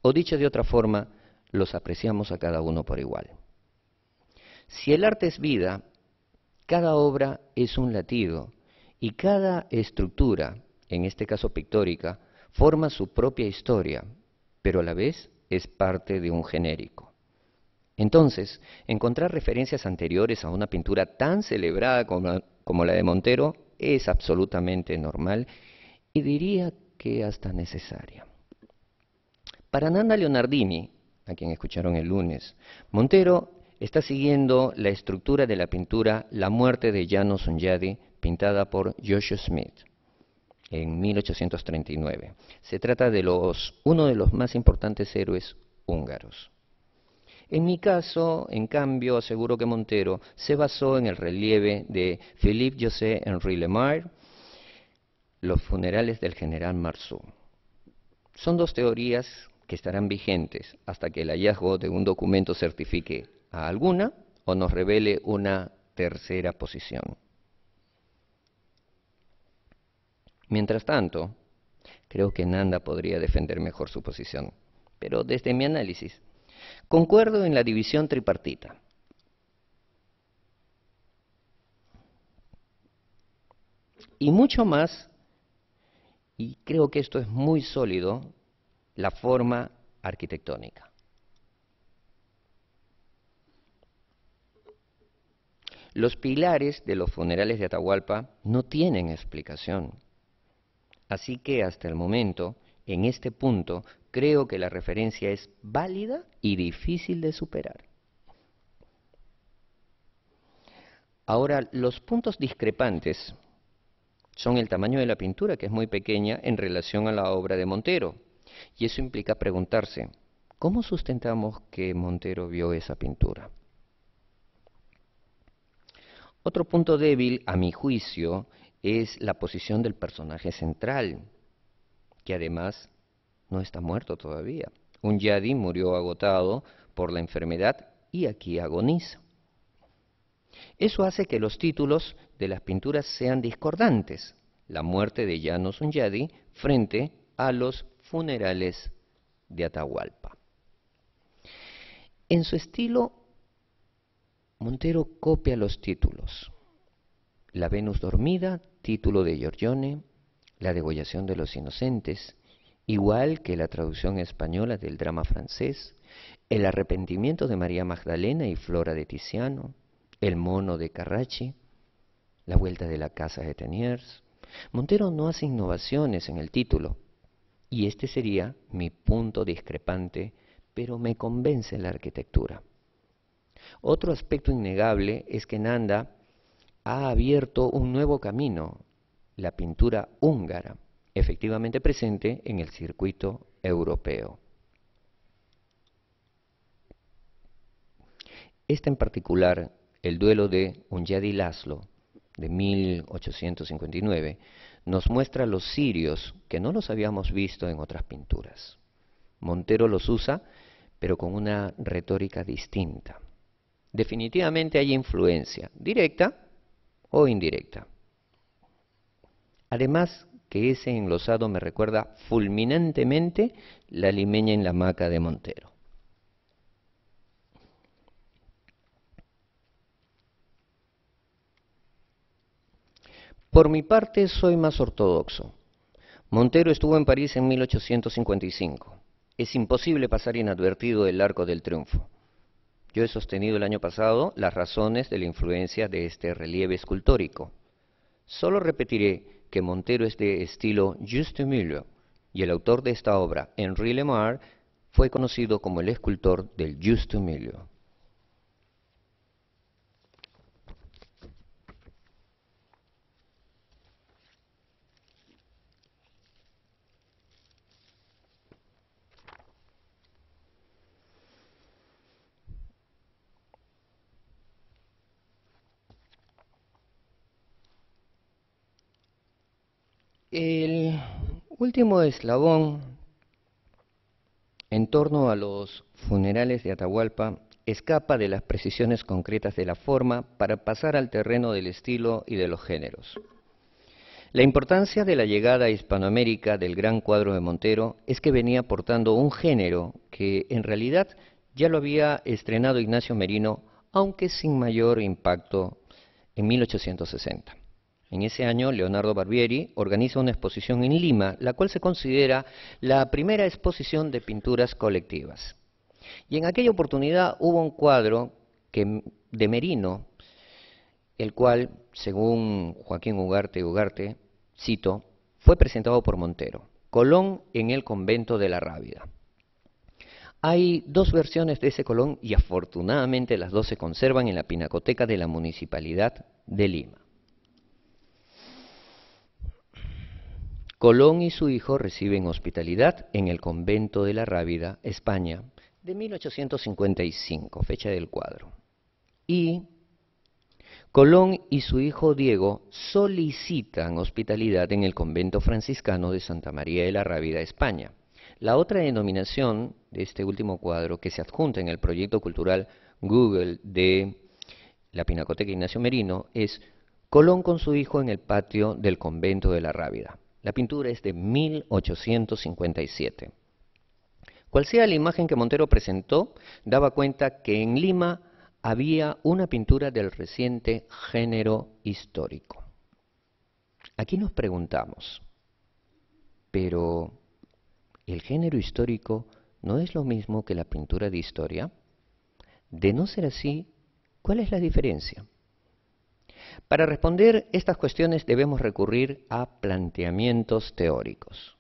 O dicho de otra forma, los apreciamos a cada uno por igual. Si el arte es vida, cada obra es un latido y cada estructura, en este caso pictórica, forma su propia historia, pero a la vez es parte de un genérico. Entonces, encontrar referencias anteriores a una pintura tan celebrada como la de Montero es absolutamente normal y diría que hasta necesaria. Para Nanda Leonardini, a quien escucharon el lunes, Montero está siguiendo la estructura de la pintura La muerte de János Hunyadi, pintada por Joshua Smith en 1839. Se trata de uno de los más importantes héroes húngaros. En mi caso, en cambio, aseguro que Montero se basó en el relieve de Philippe-José Henri Lemaitre, Los funerales del general Marceau. Son dos teorías que estarán vigentes hasta que el hallazgo de un documento certifique a alguna o nos revele una tercera posición. Mientras tanto, creo que Nanda podría defender mejor su posición, pero desde mi análisis, concuerdo en la división tripartita. Y mucho más, y creo que esto es muy sólido, la forma arquitectónica. Los pilares de los funerales de Atahualpa no tienen explicación. Así que hasta el momento, en este punto, creo que la referencia es válida y difícil de superar. Ahora, los puntos discrepantes son el tamaño de la pintura, que es muy pequeña en relación a la obra de Montero. Y eso implica preguntarse, ¿cómo sustentamos que Montero vio esa pintura? Otro punto débil, a mi juicio, es la posición del personaje central, que además no está muerto todavía. Hunyadi murió agotado por la enfermedad y aquí agoniza. Eso hace que los títulos de las pinturas sean discordantes. La muerte de Llanos Hunyadi frente a los funerales de Atahualpa. En su estilo, Montero copia los títulos. La Venus dormida, título de Giorgione, la degollación de los inocentes, igual que la traducción española del drama francés, el arrepentimiento de María Magdalena y Flora de Tiziano, el mono de Carracci, la vuelta de la casa de Teniers. Montero no hace innovaciones en el título, y este sería mi punto discrepante, pero me convence la arquitectura. Otro aspecto innegable es que Nanda ha abierto un nuevo camino, la pintura húngara, efectivamente presente en el circuito europeo. Esta en particular, el duelo de Hunyadi László, de 1859, nos muestra los cirios que no los habíamos visto en otras pinturas. Montero los usa, pero con una retórica distinta. Definitivamente hay influencia, directa o indirecta. Además que ese enlosado me recuerda fulminantemente la limeña en la hamaca de Montero. Por mi parte soy más ortodoxo. Montero estuvo en París en 1855. Es imposible pasar inadvertido el Arco del Triunfo. Yo he sostenido el año pasado las razones de la influencia de este relieve escultórico. Solo repetiré que Montero es de estilo Juste Milieu y el autor de esta obra, Henri Lemar, fue conocido como el escultor del Juste Milieu. El último eslabón en torno a los funerales de Atahualpa escapa de las precisiones concretas de la forma para pasar al terreno del estilo y de los géneros. La importancia de la llegada a Hispanoamérica del gran cuadro de Montero es que venía aportando un género que en realidad ya lo había estrenado Ignacio Merino, aunque sin mayor impacto en 1860. En ese año, Leonardo Barbieri organiza una exposición en Lima, la cual se considera la primera exposición de pinturas colectivas. Y en aquella oportunidad hubo un cuadro de Merino, el cual, según Joaquín Ugarte, cito, fue presentado por Montero, Colón en el convento de la Rábida. Hay dos versiones de ese Colón y afortunadamente las dos se conservan en la pinacoteca de la Municipalidad de Lima. Colón y su hijo reciben hospitalidad en el convento de la Rábida, España, de 1855, fecha del cuadro. Y Colón y su hijo Diego solicitan hospitalidad en el convento franciscano de Santa María de la Rábida, España. La otra denominación de este último cuadro, que se adjunta en el proyecto cultural Google de la Pinacoteca Ignacio Merino, es Colón con su hijo en el patio del convento de la Rábida. La pintura es de 1857. Cual sea la imagen que Montero presentó, daba cuenta que en Lima había una pintura del reciente género histórico. Aquí nos preguntamos, ¿pero el género histórico no es lo mismo que la pintura de historia? De no ser así, ¿cuál es la diferencia? Para responder estas cuestiones debemos recurrir a planteamientos teóricos.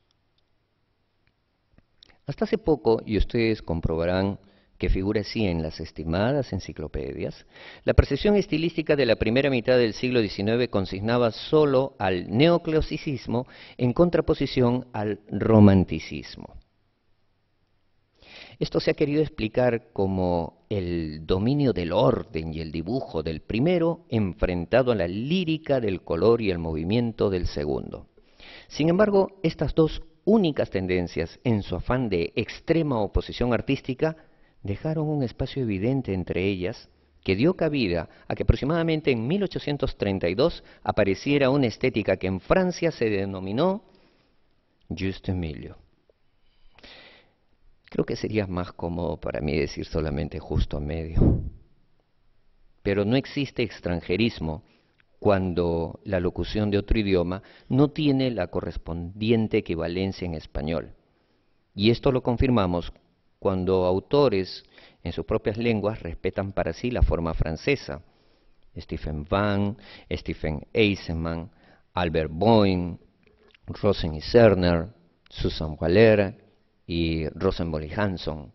Hasta hace poco, y ustedes comprobarán que figura así en las estimadas enciclopedias, la percepción estilística de la primera mitad del siglo XIX consignaba solo al neoclasicismo en contraposición al romanticismo. Esto se ha querido explicar como el dominio del orden y el dibujo del primero enfrentado a la lírica del color y el movimiento del segundo. Sin embargo, estas dos únicas tendencias en su afán de extrema oposición artística, dejaron un espacio evidente entre ellas que dio cabida a que aproximadamente en 1832 apareciera una estética que en Francia se denominó Juste Milieu. Creo que sería más cómodo para mí decir solamente justo medio. Pero no existe extranjerismo cuando la locución de otro idioma no tiene la correspondiente equivalencia en español. Y esto lo confirmamos cuando autores en sus propias lenguas respetan para sí la forma francesa. Stephen Van, Stephen Eisenman, Albert Boyn, Rosen y Cerner, Susan Waller y Rosenborg y Hanson.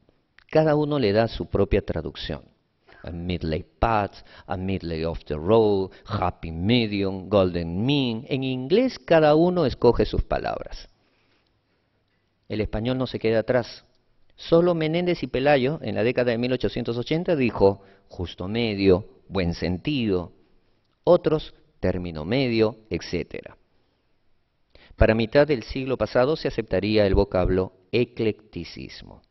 Cada uno le da su propia traducción. A Midley Path, a Midley of the Road, Happy Medium, Golden Mean. En inglés cada uno escoge sus palabras. El español no se queda atrás. Solo Menéndez y Pelayo, en la década de 1880, dijo justo medio, buen sentido. Otros, término medio, etc. Para mitad del siglo pasado se aceptaría el vocablo eclecticismo.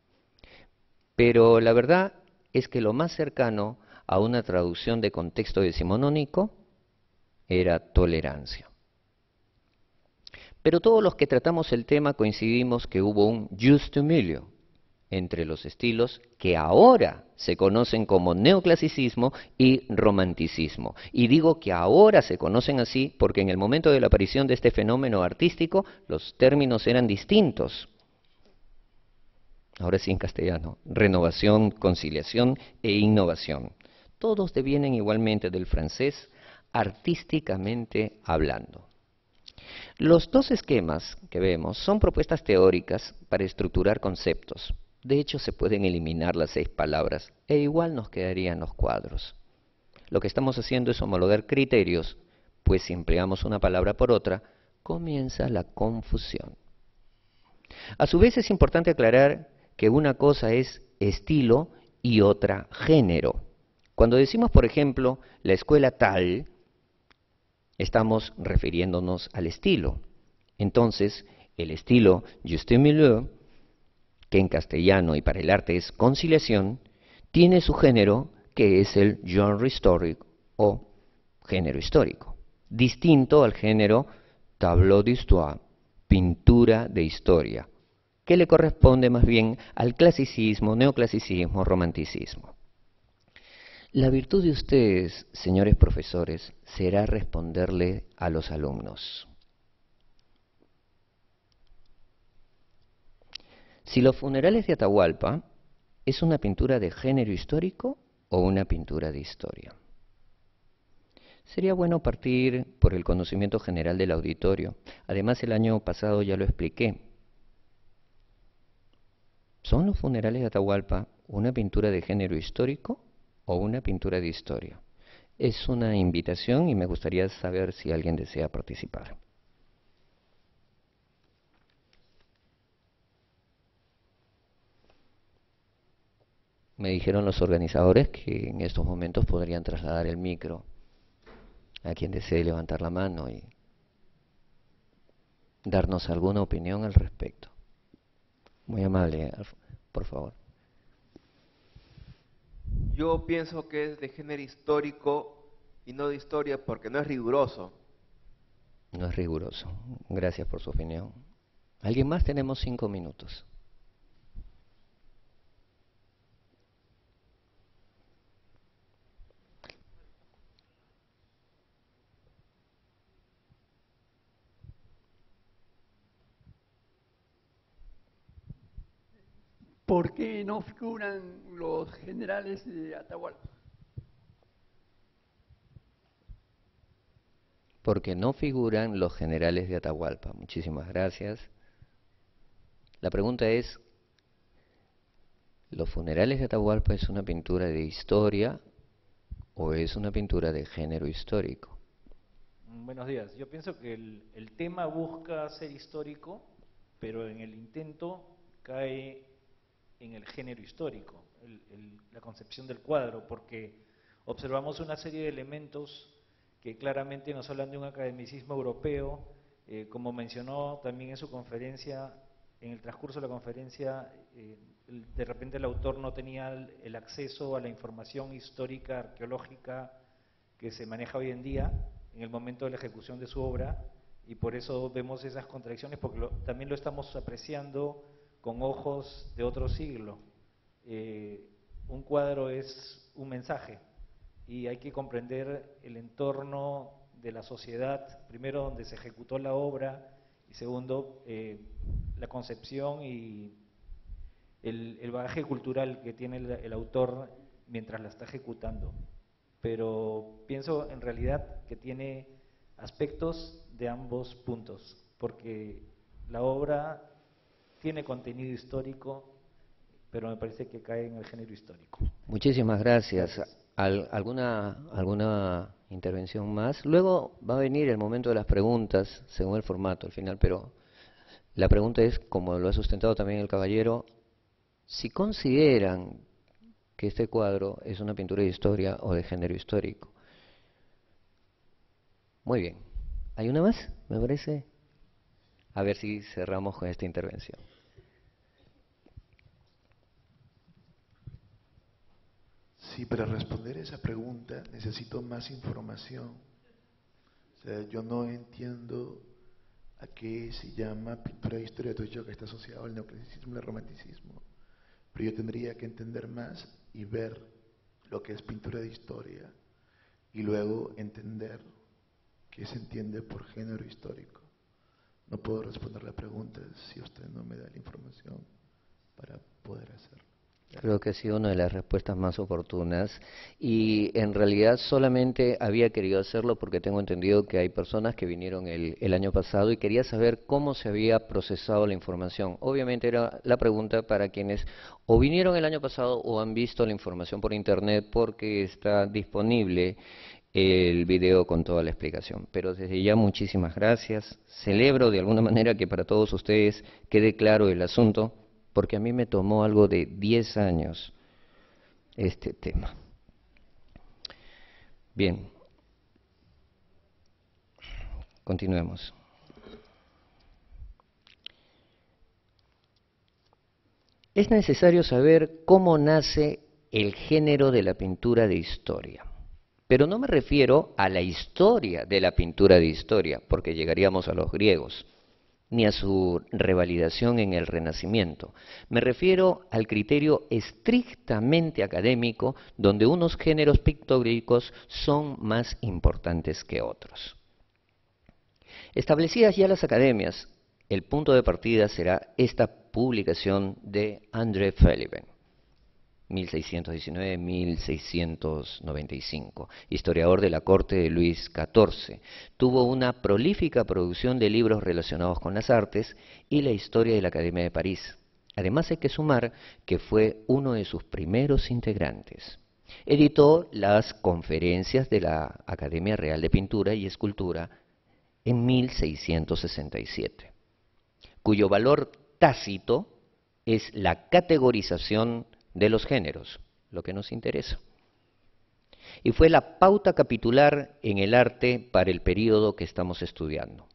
Pero la verdad es que lo más cercano a una traducción de contexto decimonónico era tolerancia. Pero todos los que tratamos el tema coincidimos que hubo un juste milieu entre los estilos que ahora se conocen como neoclasicismo y romanticismo. Y digo que ahora se conocen así porque en el momento de la aparición de este fenómeno artístico los términos eran distintos. Ahora sí en castellano, renovación, conciliación e innovación. Todos devienen igualmente del francés artísticamente hablando. Los dos esquemas que vemos son propuestas teóricas para estructurar conceptos. De hecho, se pueden eliminar las 6 palabras e igual nos quedarían los cuadros. Lo que estamos haciendo es homologar criterios, pues si empleamos una palabra por otra, comienza la confusión. A su vez es importante aclarar que una cosa es estilo y otra género. Cuando decimos, por ejemplo, la escuela tal, estamos refiriéndonos al estilo. Entonces, el estilo juste milieu, que en castellano y para el arte es conciliación, tiene su género, que es el genre historique o género histórico, distinto al género tableau d'histoire, pintura de historia, que le corresponde más bien al clasicismo, neoclasicismo, romanticismo. La virtud de ustedes, señores profesores, será responderle a los alumnos. Si los funerales de Atahualpa es una pintura de género histórico o una pintura de historia. Sería bueno partir por el conocimiento general del auditorio. Además, el año pasado ya lo expliqué. ¿Son los funerales de Atahualpa una pintura de género histórico o una pintura de historia? Es una invitación y me gustaría saber si alguien desea participar. Me dijeron los organizadores que en estos momentos podrían trasladar el micro a quien desee levantar la mano y darnos alguna opinión al respecto. Muy amable, por favor. Yo pienso que es de género histórico y no de historia porque no es riguroso. No es riguroso. Gracias por su opinión. ¿Alguien más? Tenemos 5 minutos. ¿Por qué no figuran los generales de Atahualpa? Porque no figuran los generales de Atahualpa. Muchísimas gracias. La pregunta es, ¿los funerales de Atahualpa es una pintura de historia o es una pintura de género histórico? Buenos días. Yo pienso que el tema busca ser histórico, pero en el intento cae en el género histórico, la concepción del cuadro, porque observamos una serie de elementos que claramente nos hablan de un academicismo europeo, como mencionó también en su conferencia en el transcurso de la conferencia, de repente el autor no tenía el acceso a la información histórica, arqueológica que se maneja hoy en día en el momento de la ejecución de su obra, y por eso vemos esas contradicciones, porque también lo estamos apreciando con ojos de otro siglo. Un cuadro es un mensaje, y hay que comprender el entorno de la sociedad, primero donde se ejecutó la obra, y segundo, la concepción y el bagaje cultural que tiene el autor mientras la está ejecutando. Pero pienso en realidad que tiene aspectos de ambos puntos, porque la obra tiene contenido histórico, pero me parece que cae en el género histórico. Muchísimas gracias. ¿Alguna intervención más? Luego va a venir el momento de las preguntas, según el formato al final, pero la pregunta es, como lo ha sustentado también el caballero, si consideran que este cuadro es una pintura de historia o de género histórico. Muy bien. ¿Hay una más, me parece? A ver si cerramos con esta intervención. Sí, para responder esa pregunta necesito más información. O sea, yo no entiendo a qué se llama pintura de historia. Tú has dicho que está asociado al neoclasicismo y al romanticismo. Pero yo tendría que entender más y ver lo que es pintura de historia y luego entender qué se entiende por género histórico. No puedo responder la pregunta si usted no me da la información para poder hacerlo. Creo que ha sido una de las respuestas más oportunas, y en realidad solamente había querido hacerlo porque tengo entendido que hay personas que vinieron el año pasado y quería saber cómo se había procesado la información. Obviamente era la pregunta para quienes o vinieron el año pasado o han visto la información por internet, porque está disponible el video con toda la explicación. Pero desde ya muchísimas gracias. Celebro de alguna manera que para todos ustedes quede claro el asunto, porque a mí me tomó algo de 10 años este tema. Bien, continuemos. Es necesario saber cómo nace el género de la pintura de historia. Pero no me refiero a la historia de la pintura de historia, porque llegaríamos a los griegos, ni a su revalidación en el Renacimiento. Me refiero al criterio estrictamente académico, donde unos géneros pictóricos son más importantes que otros. Establecidas ya las academias, el punto de partida será esta publicación de André Feliben, 1619-1695, historiador de la corte de Luis XIV. Tuvo una prolífica producción de libros relacionados con las artes y la historia de la Academia de París. Además hay que sumar que fue uno de sus primeros integrantes. Editó las Conferencias de la Academia Real de Pintura y Escultura en 1667, cuyo valor tácito es la categorización de los géneros, lo que nos interesa. Y fue la pauta capitular en el arte para el período que estamos estudiando.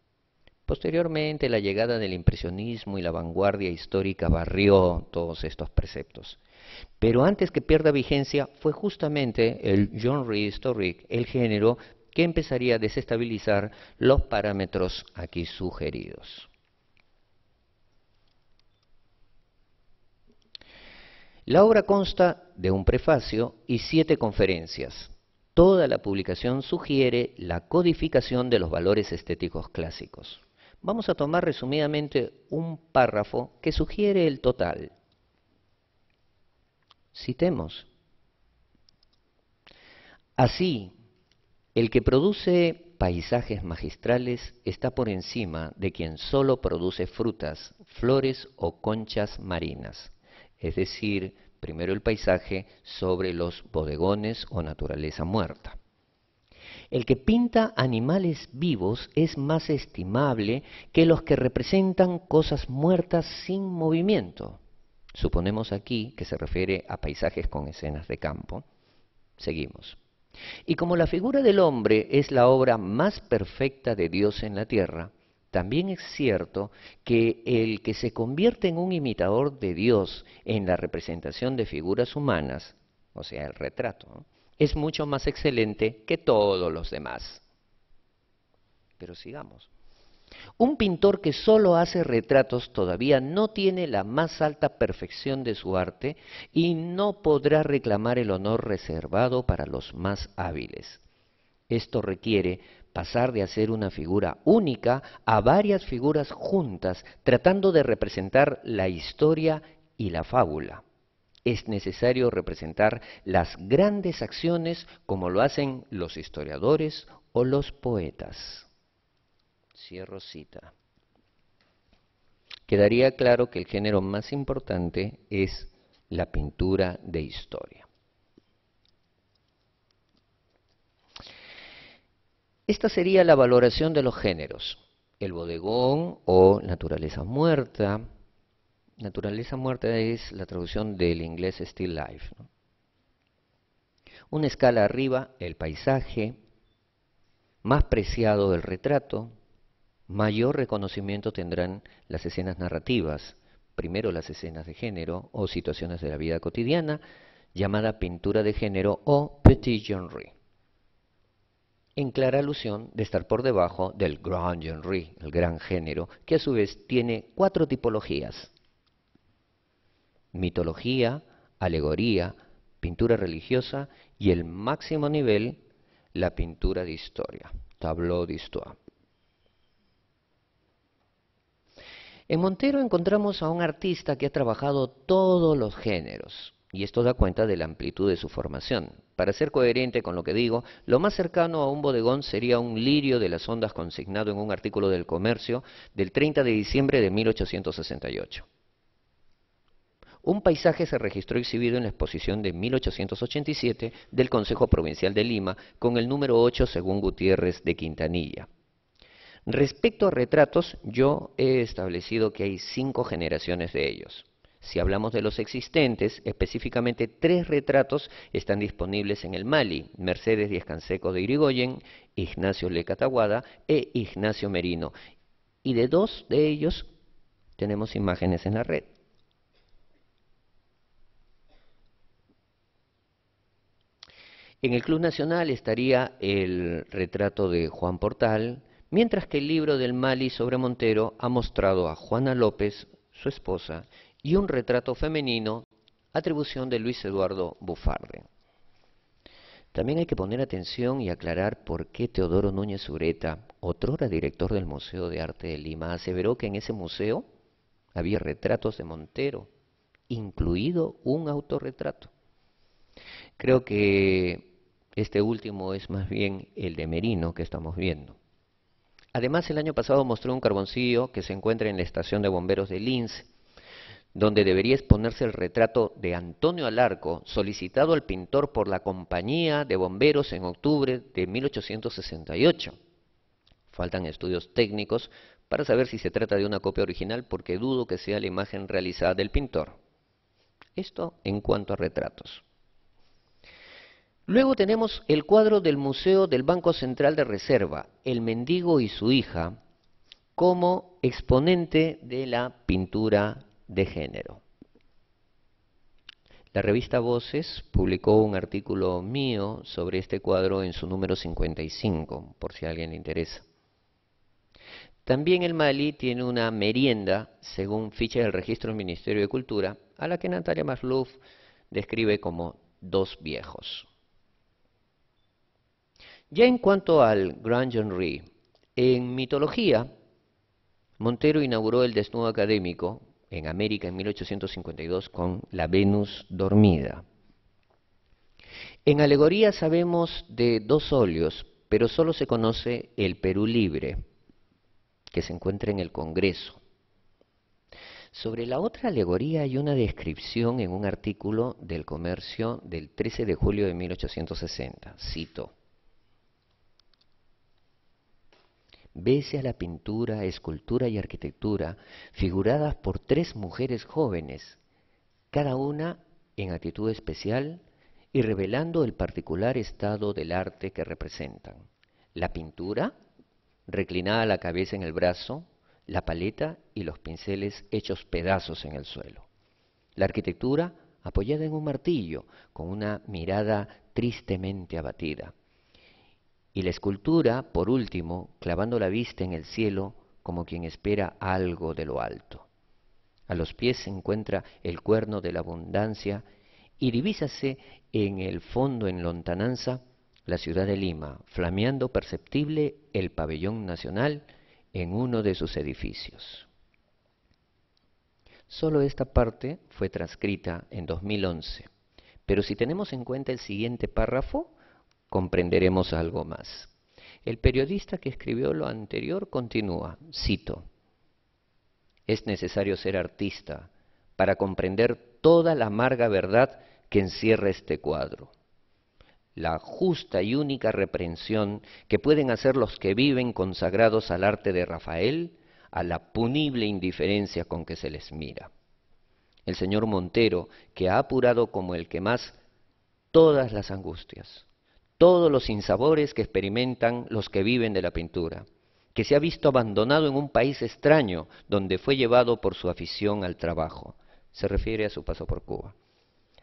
Posteriormente, la llegada del impresionismo y la vanguardia histórica barrió todos estos preceptos. Pero antes que pierda vigencia, fue justamente el genre historique, el género, que empezaría a desestabilizar los parámetros aquí sugeridos. La obra consta de un prefacio y 7 conferencias. Toda la publicación sugiere la codificación de los valores estéticos clásicos. Vamos a tomar resumidamente un párrafo que sugiere el total. Citemos. Así, el que produce paisajes magistrales está por encima de quien solo produce frutas, flores o conchas marinas. Es decir, primero el paisaje sobre los bodegones o naturaleza muerta. El que pinta animales vivos es más estimable que los que representan cosas muertas sin movimiento. Suponemos aquí que se refiere a paisajes con escenas de campo. Seguimos. Y como la figura del hombre es la obra más perfecta de Dios en la tierra, también es cierto que el que se convierte en un imitador de Dios en la representación de figuras humanas, o sea, el retrato, ¿no?, es mucho más excelente que todos los demás. Pero sigamos. Un pintor que solo hace retratos todavía no tiene la más alta perfección de su arte y no podrá reclamar el honor reservado para los más hábiles. Esto requiere pasar de hacer una figura única a varias figuras juntas, tratando de representar la historia y la fábula. Es necesario representar las grandes acciones como lo hacen los historiadores o los poetas. Cierro cita. Quedaría claro que el género más importante es la pintura de historia. Esta sería la valoración de los géneros. El bodegón o naturaleza muerta. Naturaleza muerta es la traducción del inglés still life, ¿no? Una escala arriba, el paisaje. Más preciado el retrato. Mayor reconocimiento tendrán las escenas narrativas. Primero las escenas de género o situaciones de la vida cotidiana, llamada pintura de género o petit genre, en clara alusión de estar por debajo del grand genre, el gran género, que a su vez tiene 4 tipologías: mitología, alegoría, pintura religiosa y el máximo nivel, la pintura de historia, tableau d'histoire. En Montero encontramos a un artista que ha trabajado todos los géneros, y esto da cuenta de la amplitud de su formación. Para ser coherente con lo que digo, lo más cercano a un bodegón sería un lirio de las ondas consignado en un artículo del Comercio del 30 de diciembre de 1868. Un paisaje se registró exhibido en la exposición de 1887 del Consejo Provincial de Lima, con el número 8 según Gutiérrez de Quintanilla. Respecto a retratos, yo he establecido que hay 5 generaciones de ellos. Si hablamos de los existentes, específicamente 3 retratos están disponibles en el Mali: Mercedes Díaz-Canseco de Irigoyen, Ignacio Leca Taboada e Ignacio Merino. Y de 2 de ellos tenemos imágenes en la red. En el Club Nacional estaría el retrato de Juan Portal, mientras que el libro del Mali sobre Montero ha mostrado a Juana López, su esposa, y un retrato femenino, atribución de Luis Eduardo Bufarde. También hay que poner atención y aclarar por qué Teodoro Núñez Ureta, otrora director del Museo de Arte de Lima, aseveró que en ese museo había retratos de Montero, incluido un autorretrato. Creo que este último es más bien el de Merino que estamos viendo. Además, el año pasado mostró un carboncillo que se encuentra en la estación de bomberos de Lince, donde debería exponerse el retrato de Antonio Alarco, solicitado al pintor por la Compañía de Bomberos en octubre de 1868. Faltan estudios técnicos para saber si se trata de una copia original, porque dudo que sea la imagen realizada del pintor. Esto en cuanto a retratos. Luego tenemos el cuadro del Museo del Banco Central de Reserva, El mendigo y su hija, como exponente de la pintura de género. La revista Voces publicó un artículo mío sobre este cuadro en su número 55, por si a alguien le interesa. También el Mali tiene una merienda, según ficha del registro del Ministerio de Cultura, a la que Natalia Masluf describe como 2 viejos. Ya en cuanto al grand genre, en mitología, Montero inauguró el desnudo académico en América en 1852 con La Venus dormida. En alegoría sabemos de 2 óleos, pero solo se conoce el Perú Libre, que se encuentra en el Congreso. Sobre la otra alegoría hay una descripción en un artículo del Comercio del 13 de julio de 1860. Cito: «Vese a la pintura, escultura y arquitectura figuradas por 3 mujeres jóvenes, cada una en actitud especial y revelando el particular estado del arte que representan. La pintura reclinada la cabeza en el brazo, la paleta y los pinceles hechos pedazos en el suelo. La arquitectura apoyada en un martillo, con una mirada tristemente abatida. Y la escultura, por último, clavando la vista en el cielo como quien espera algo de lo alto. A los pies se encuentra el cuerno de la abundancia y divísase en el fondo, en lontananza, la ciudad de Lima, flameando perceptible el pabellón nacional en uno de sus edificios. Solo esta parte fue transcrita en 2011, pero si tenemos en cuenta el siguiente párrafo, comprenderemos algo más. El periodista que escribió lo anterior continúa, cito: «Es necesario ser artista para comprender toda la amarga verdad que encierra este cuadro. La justa y única reprensión que pueden hacer los que viven consagrados al arte de Rafael, a la punible indiferencia con que se les mira. El señor Montero, que ha apurado como el que más todas las angustias, todos los sinsabores que experimentan los que viven de la pintura, que se ha visto abandonado en un país extraño donde fue llevado por su afición al trabajo», se refiere a su paso por Cuba,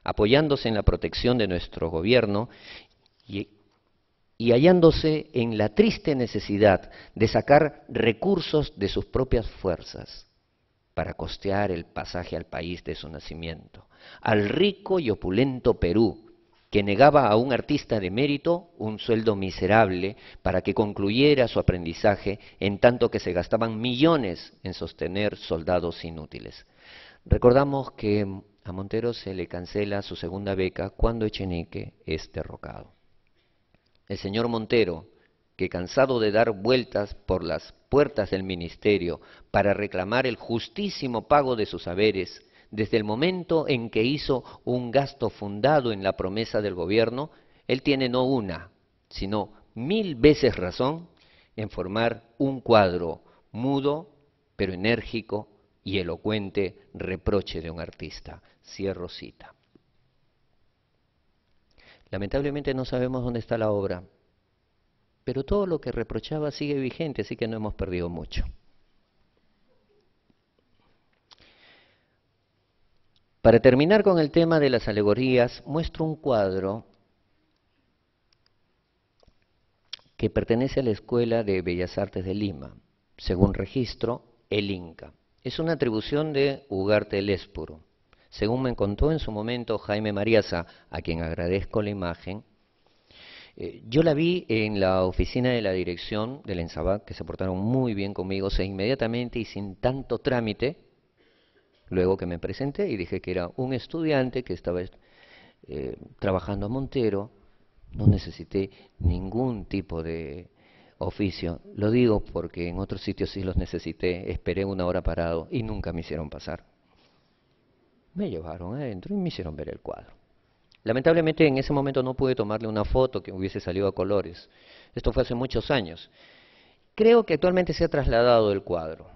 «apoyándose en la protección de nuestro gobierno y hallándose en la triste necesidad de sacar recursos de sus propias fuerzas para costear el pasaje al país de su nacimiento, al rico y opulento Perú, que negaba a un artista de mérito un sueldo miserable para que concluyera su aprendizaje, en tanto que se gastaban millones en sostener soldados inútiles». Recordamos que a Montero se le cancela su segunda beca cuando Echenique es derrocado. El señor Montero, que cansado de dar vueltas por las puertas del ministerio para reclamar el justísimo pago de sus haberes, desde el momento en que hizo un gasto fundado en la promesa del gobierno, él tiene no una, sino 1000 veces razón en formar un cuadro mudo, pero enérgico y elocuente reproche de un artista. Cierro cita. Lamentablemente no sabemos dónde está la obra, pero todo lo que reprochaba sigue vigente, así que no hemos perdido mucho. Para terminar con el tema de las alegorías, muestro un cuadro que pertenece a la Escuela de Bellas Artes de Lima, según registro, el Inca. Es una atribución de Ugarte el Espuro. Según me contó en su momento Jaime Mariaza, a quien agradezco la imagen, yo la vi en la oficina de la dirección del ENSABAC, que se portaron muy bien conmigo, inmediatamente y sin tanto trámite, luego que me presenté y dije que era un estudiante que estaba trabajando a Montero, no necesité ningún tipo de oficio. Lo digo porque en otros sitios sí los necesité, esperé 1 hora parado y nunca me hicieron pasar. Me llevaron adentro y me hicieron ver el cuadro. Lamentablemente en ese momento no pude tomarle una foto que hubiese salido a colores. Esto fue hace muchos años. Creo que actualmente se ha trasladado el cuadro,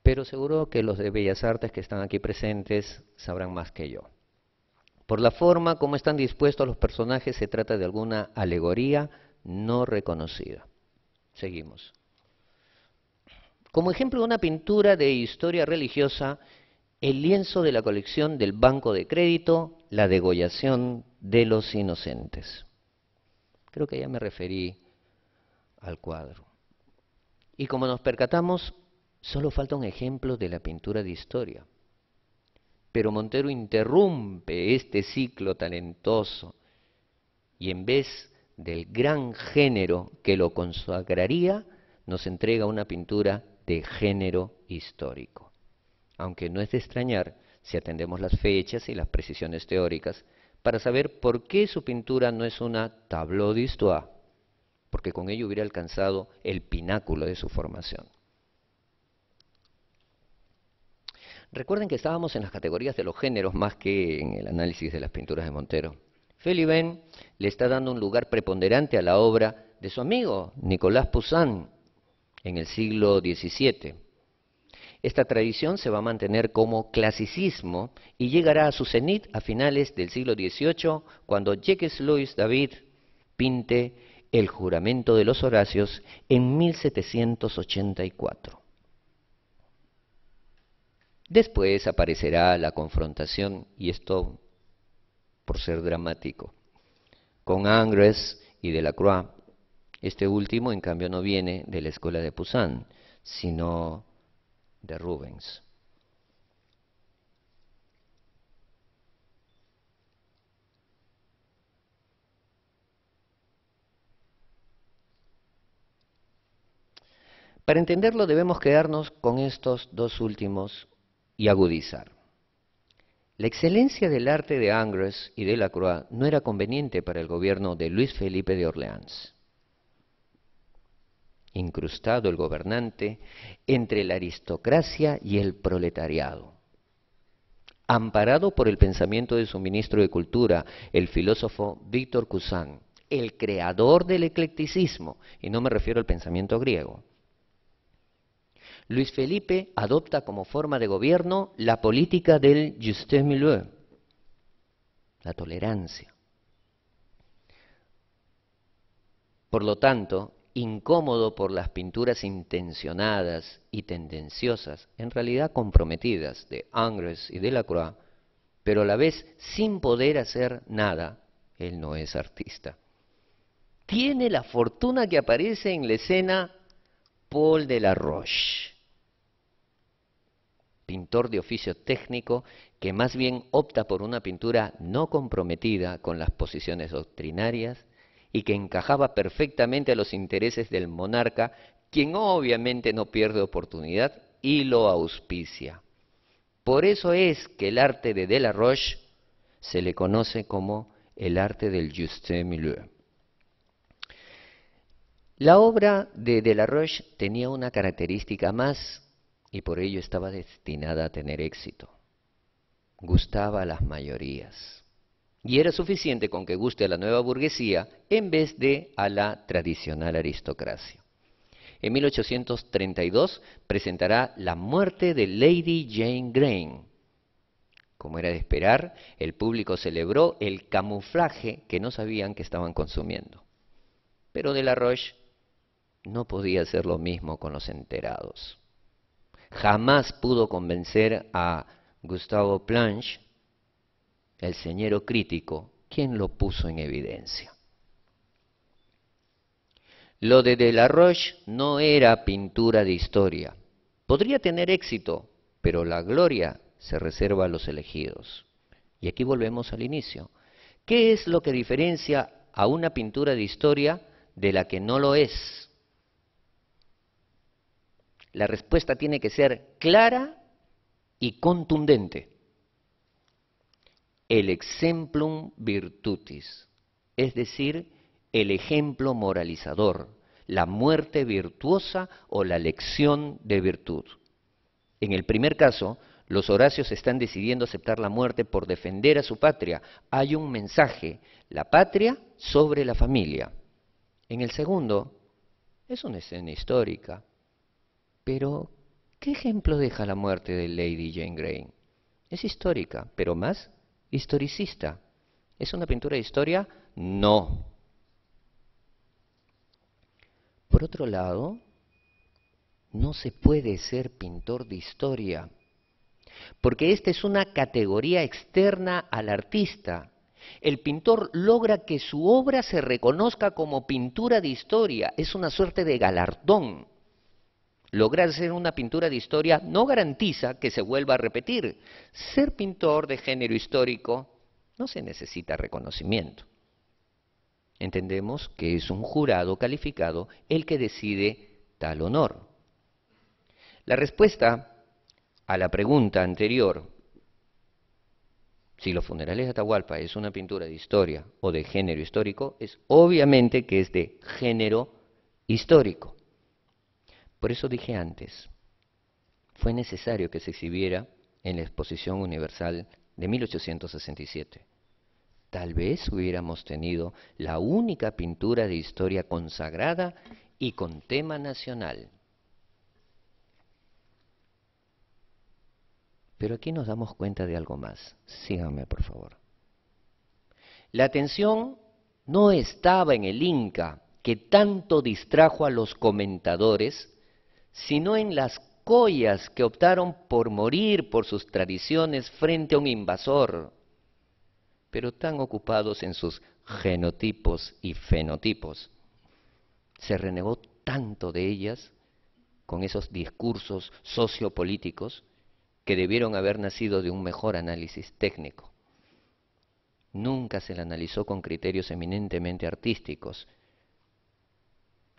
pero seguro que los de Bellas Artes que están aquí presentes sabrán más que yo. Por la forma como están dispuestos los personajes, se trata de alguna alegoría no reconocida. Seguimos. Como ejemplo de una pintura de historia religiosa, el lienzo de la colección del Banco de Crédito, La degollación de los inocentes. Creo que ya me referí al cuadro. Y como nos percatamos, solo falta un ejemplo de la pintura de historia. Pero Montero interrumpe este ciclo talentoso y en vez del gran género que lo consagraría, nos entrega una pintura de género histórico. Aunque no es de extrañar si atendemos las fechas y las precisiones teóricas para saber por qué su pintura no es una tableau d'histoire, porque con ello hubiera alcanzado el pináculo de su formación. Recuerden que estábamos en las categorías de los géneros más que en el análisis de las pinturas de Montero. Feliben le está dando un lugar preponderante a la obra de su amigo Nicolas Poussin en el siglo XVII. Esta tradición se va a mantener como clasicismo y llegará a su cenit a finales del siglo XVIII, cuando Jacques Louis David pinte el juramento de los Horacios en 1784. Después aparecerá la confrontación, y esto por ser dramático, con Ingres y Delacroix. Este último, en cambio, no viene de la escuela de Poussin, sino de Rubens. Para entenderlo debemos quedarnos con estos dos últimos y agudizar. La excelencia del arte de Ingres y Delacroix no era conveniente para el gobierno de Luis Felipe de Orleans. Incrustado el gobernante entre la aristocracia y el proletariado. Amparado por el pensamiento de su ministro de Cultura, el filósofo Victor Cousin, el creador del eclecticismo, y no me refiero al pensamiento griego. Luis Felipe adopta como forma de gobierno la política del juste milieu, la tolerancia. Por lo tanto, incómodo por las pinturas intencionadas y tendenciosas, en realidad comprometidas, de Ingres y Delacroix, pero a la vez sin poder hacer nada, él no es artista. Tiene la fortuna que aparece en la escena Paul Delaroche, pintor de oficio técnico que más bien opta por una pintura no comprometida con las posiciones doctrinarias y que encajaba perfectamente a los intereses del monarca, quien obviamente no pierde oportunidad y lo auspicia. Por eso es que el arte de Delaroche se le conoce como el arte del juste milieu. La obra de Delaroche tenía una característica más y por ello estaba destinada a tener éxito. Gustaba a las mayorías. Y era suficiente con que guste a la nueva burguesía en vez de a la tradicional aristocracia. En 1832 presentará La muerte de Lady Jane Grey. Como era de esperar, el público celebró el camuflaje que no sabían que estaban consumiendo. Pero Delaroche no podía hacer lo mismo con los enterados. Jamás pudo convencer a Gustave Planche, el señero crítico, quien lo puso en evidencia. Lo de Delaroche no era pintura de historia. Podría tener éxito, pero la gloria se reserva a los elegidos. Y aquí volvemos al inicio. ¿Qué es lo que diferencia a una pintura de historia de la que no lo es? La respuesta tiene que ser clara y contundente. El exemplum virtutis, es decir, el ejemplo moralizador, la muerte virtuosa o la lección de virtud. En el primer caso, los Horacios están decidiendo aceptar la muerte por defender a su patria. Hay un mensaje, la patria sobre la familia. En el segundo, es una escena histórica. Pero, ¿qué ejemplo deja la muerte de Lady Jane Grey? Es histórica, pero más historicista. ¿Es una pintura de historia? No. Por otro lado, no se puede ser pintor de historia, porque esta es una categoría externa al artista. El pintor logra que su obra se reconozca como pintura de historia, es una suerte de galardón. Lograr ser una pintura de historia no garantiza que se vuelva a repetir. Ser pintor de género histórico no se necesita reconocimiento. Entendemos que es un jurado calificado el que decide tal honor. La respuesta a la pregunta anterior, si los funerales de Atahualpa es una pintura de historia o de género histórico, es obviamente que es de género histórico. Por eso dije antes, fue necesario que se exhibiera en la Exposición Universal de 1867. Tal vez hubiéramos tenido la única pintura de historia consagrada y con tema nacional. Pero aquí nos damos cuenta de algo más. Síganme, por favor. La atención no estaba en el Inca, que tanto distrajo a los comentadores, sino en las collas que optaron por morir por sus tradiciones frente a un invasor, pero tan ocupados en sus genotipos y fenotipos. Se renegó tanto de ellas con esos discursos sociopolíticos que debieron haber nacido de un mejor análisis técnico. Nunca se la analizó con criterios eminentemente artísticos,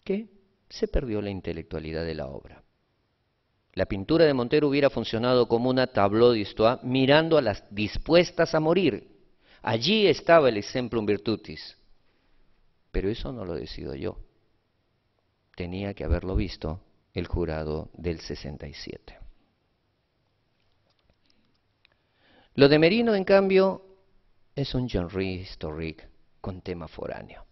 que se perdió la intelectualidad de la obra. La pintura de Montero hubiera funcionado como una tableau d'histoire mirando a las dispuestas a morir. Allí estaba el exemplum virtutis. Pero eso no lo decido yo. Tenía que haberlo visto el jurado del 67. Lo de Merino, en cambio, es un genre historique con tema foráneo.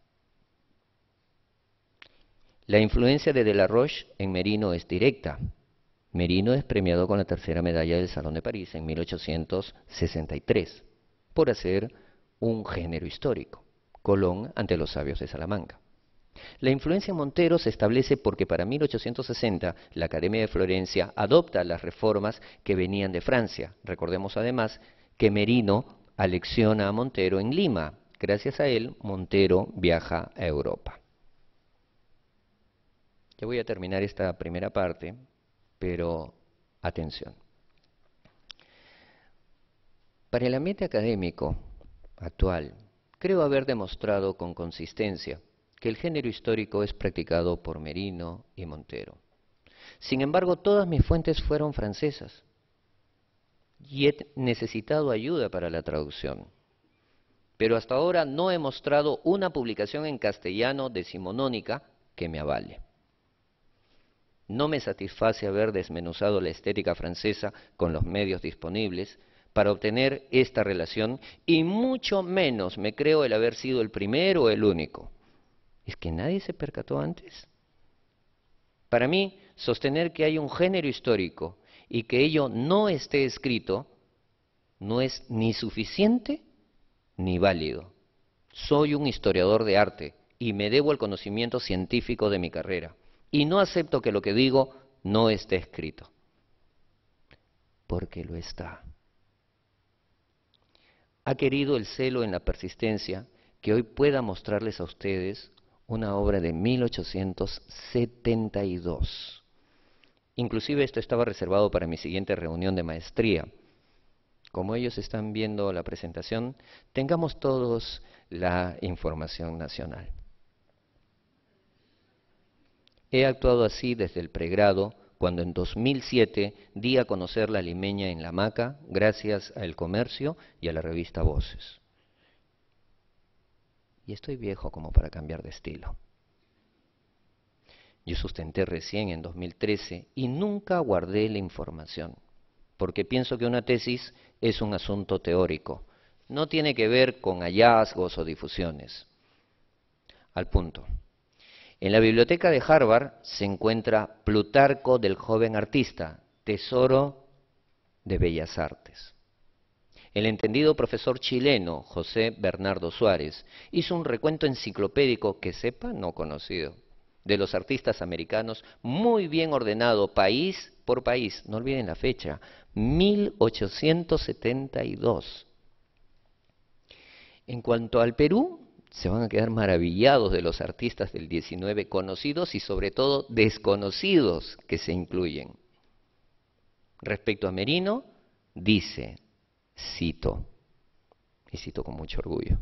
La influencia de Delaroche en Merino es directa. Merino es premiado con la tercera medalla del Salón de París en 1863 por hacer un género histórico, Colón ante los sabios de Salamanca. La influencia en Montero se establece porque para 1860 la Academia de Florencia adopta las reformas que venían de Francia. Recordemos además que Merino alecciona a Montero en Lima. Gracias a él, Montero viaja a Europa. Ya voy a terminar esta primera parte, pero atención. Para el ambiente académico actual, creo haber demostrado con consistencia que el género histórico es practicado por Merino y Montero. Sin embargo, todas mis fuentes fueron francesas y he necesitado ayuda para la traducción. Pero hasta ahora no he mostrado una publicación en castellano decimonónica que me avale. No me satisface haber desmenuzado la estética francesa con los medios disponibles para obtener esta relación, y mucho menos me creo el haber sido el primero o el único. ¿Es que nadie se percató antes? Para mí, sostener que hay un género histórico y que ello no esté escrito no es ni suficiente ni válido. Soy un historiador de arte y me debo el conocimiento científico de mi carrera. Y no acepto que lo que digo no esté escrito, porque lo está. Ha querido el celo en la persistencia que hoy pueda mostrarles a ustedes una obra de 1872. Inclusive esto estaba reservado para mi siguiente reunión de maestría. Como ellos están viendo la presentación, tengamos todos la información nacional. He actuado así desde el pregrado, cuando en 2007 di a conocer La Limeña en la hamaca, gracias al Comercio y a la revista Voces. Y estoy viejo como para cambiar de estilo. Yo sustenté recién en 2013 y nunca guardé la información, porque pienso que una tesis es un asunto teórico, no tiene que ver con hallazgos o difusiones. Al punto. En la biblioteca de Harvard se encuentra Plutarco del joven artista, tesoro de Bellas Artes. El entendido profesor chileno José Bernardo Suárez hizo un recuento enciclopédico que sepa no conocido, de los artistas americanos, muy bien ordenado país por país. No olviden la fecha, 1872. En cuanto al Perú, se van a quedar maravillados de los artistas del 19 conocidos y sobre todo desconocidos que se incluyen. Respecto a Merino, dice, cito, y cito con mucho orgullo: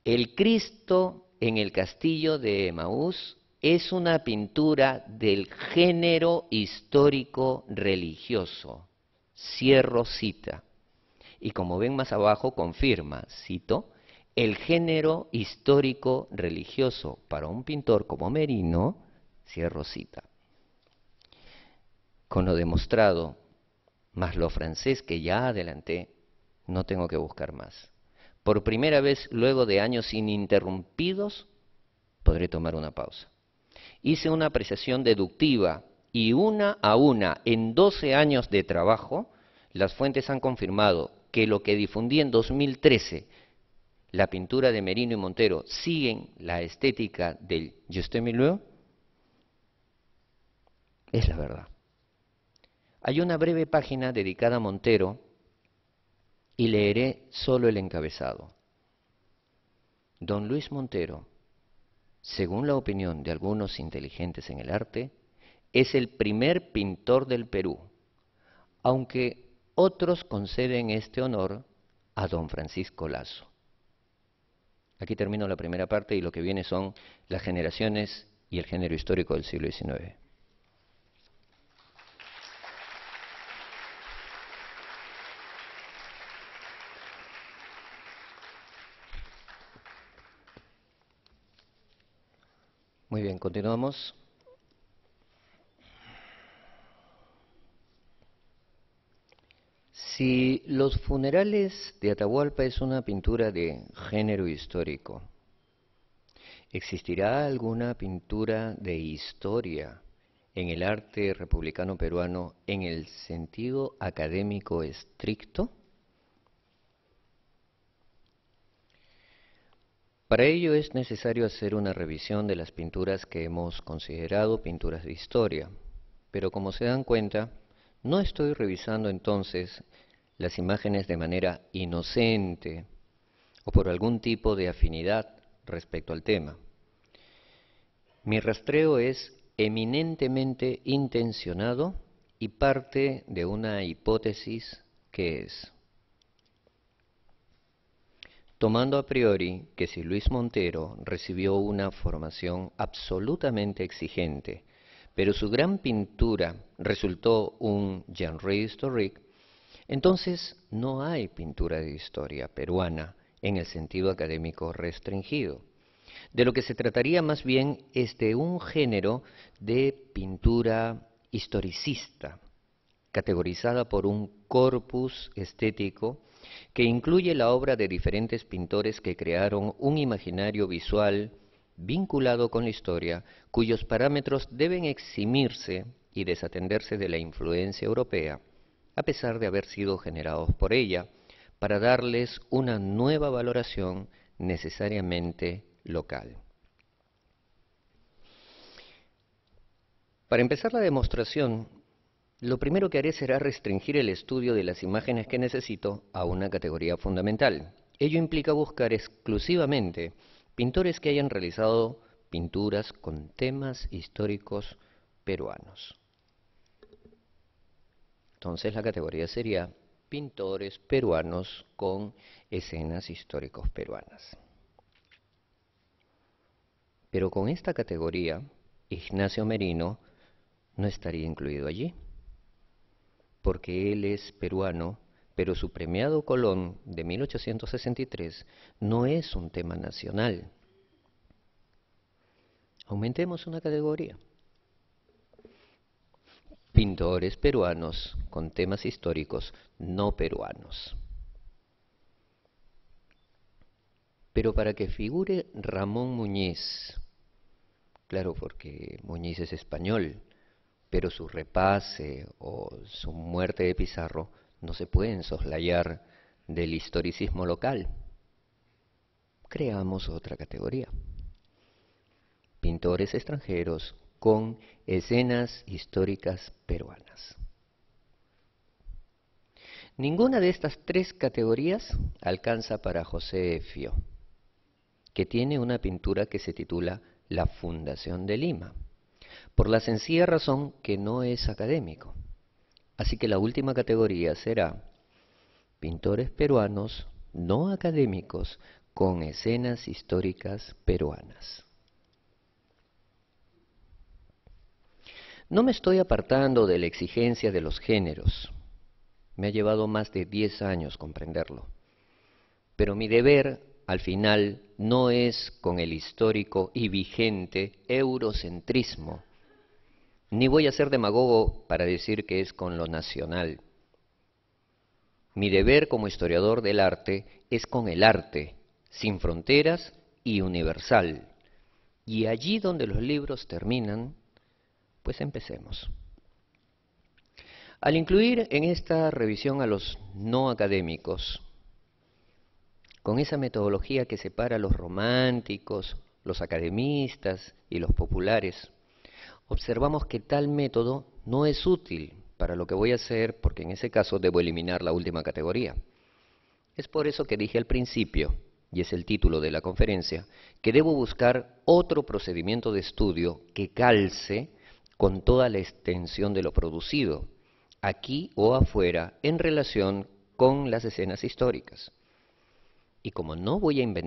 el Cristo en el castillo de Emaús es una pintura del género histórico religioso. Cierro cita. Y como ven más abajo, confirma, cito, el género histórico religioso para un pintor como Merino, cierro cita. Con lo demostrado, más lo francés que ya adelanté, no tengo que buscar más. Por primera vez, luego de años ininterrumpidos, podré tomar una pausa. Hice una apreciación deductiva y una a una, en 12 años de trabajo, las fuentes han confirmado que lo que difundí en 2013 la pintura de Merino y Montero siguen la estética del Juste Milieu, es la verdad. Hay una breve página dedicada a Montero y leeré solo el encabezado. Don Luis Montero, según la opinión de algunos inteligentes en el arte, es el primer pintor del Perú, aunque otros conceden este honor a don Francisco Lazo. Aquí termino la primera parte y lo que viene son las generaciones y el género histórico del siglo XIX. Muy bien, continuamos. Si Los funerales de Atahualpa es una pintura de género histórico, ¿existirá alguna pintura de historia en el arte republicano peruano en el sentido académico estricto? Para ello es necesario hacer una revisión de las pinturas que hemos considerado pinturas de historia, pero como se dan cuenta, no estoy revisando entonces las imágenes de manera inocente o por algún tipo de afinidad respecto al tema. Mi rastreo es eminentemente intencionado y parte de una hipótesis que es: tomando a priori que si Luis Montero recibió una formación absolutamente exigente, pero su gran pintura resultó un genre historique, entonces no hay pintura de historia peruana en el sentido académico restringido. De lo que se trataría más bien es de un género de pintura historicista, categorizada por un corpus estético que incluye la obra de diferentes pintores que crearon un imaginario visual vinculado con la historia, cuyos parámetros deben eximirse y desatenderse de la influencia europea, a pesar de haber sido generados por ella, para darles una nueva valoración necesariamente local. Para empezar la demostración, lo primero que haré será restringir el estudio de las imágenes que necesito a una categoría fundamental. Ello implica buscar exclusivamente pintores que hayan realizado pinturas con temas históricos peruanos. Entonces la categoría sería pintores peruanos con escenas históricos peruanas. Pero con esta categoría, Ignacio Merino no estaría incluido allí, porque él es peruano, pero su premiado Colón de 1863 no es un tema nacional. Aumentemos una categoría. Pintores peruanos con temas históricos no peruanos. Pero para que figure Ramón Muñiz, claro, porque Muñiz es español, pero su repase o su muerte de Pizarro no se pueden soslayar del historicismo local. Creamos otra categoría. Pintores extranjeros con escenas históricas peruanas. Ninguna de estas tres categorías alcanza para José Fio, que tiene una pintura que se titula La Fundación de Lima, por la sencilla razón que no es académico. Así que la última categoría será pintores peruanos no académicos con escenas históricas peruanas. No me estoy apartando de la exigencia de los géneros. Me ha llevado más de 10 años comprenderlo. Pero mi deber, al final, no es con el histórico y vigente eurocentrismo, ni voy a ser demagogo para decir que es con lo nacional. Mi deber como historiador del arte es con el arte, sin fronteras y universal. Y allí donde los libros terminan, pues empecemos. Al incluir en esta revisión a los no académicos, con esa metodología que separa a los románticos, los academistas y los populares, observamos que tal método no es útil para lo que voy a hacer, porque en ese caso debo eliminar la última categoría. Es por eso que dije al principio, y es el título de la conferencia, que debo buscar otro procedimiento de estudio que calce con toda la extensión de lo producido, aquí o afuera, en relación con las escenas históricas. Y como no voy a inventar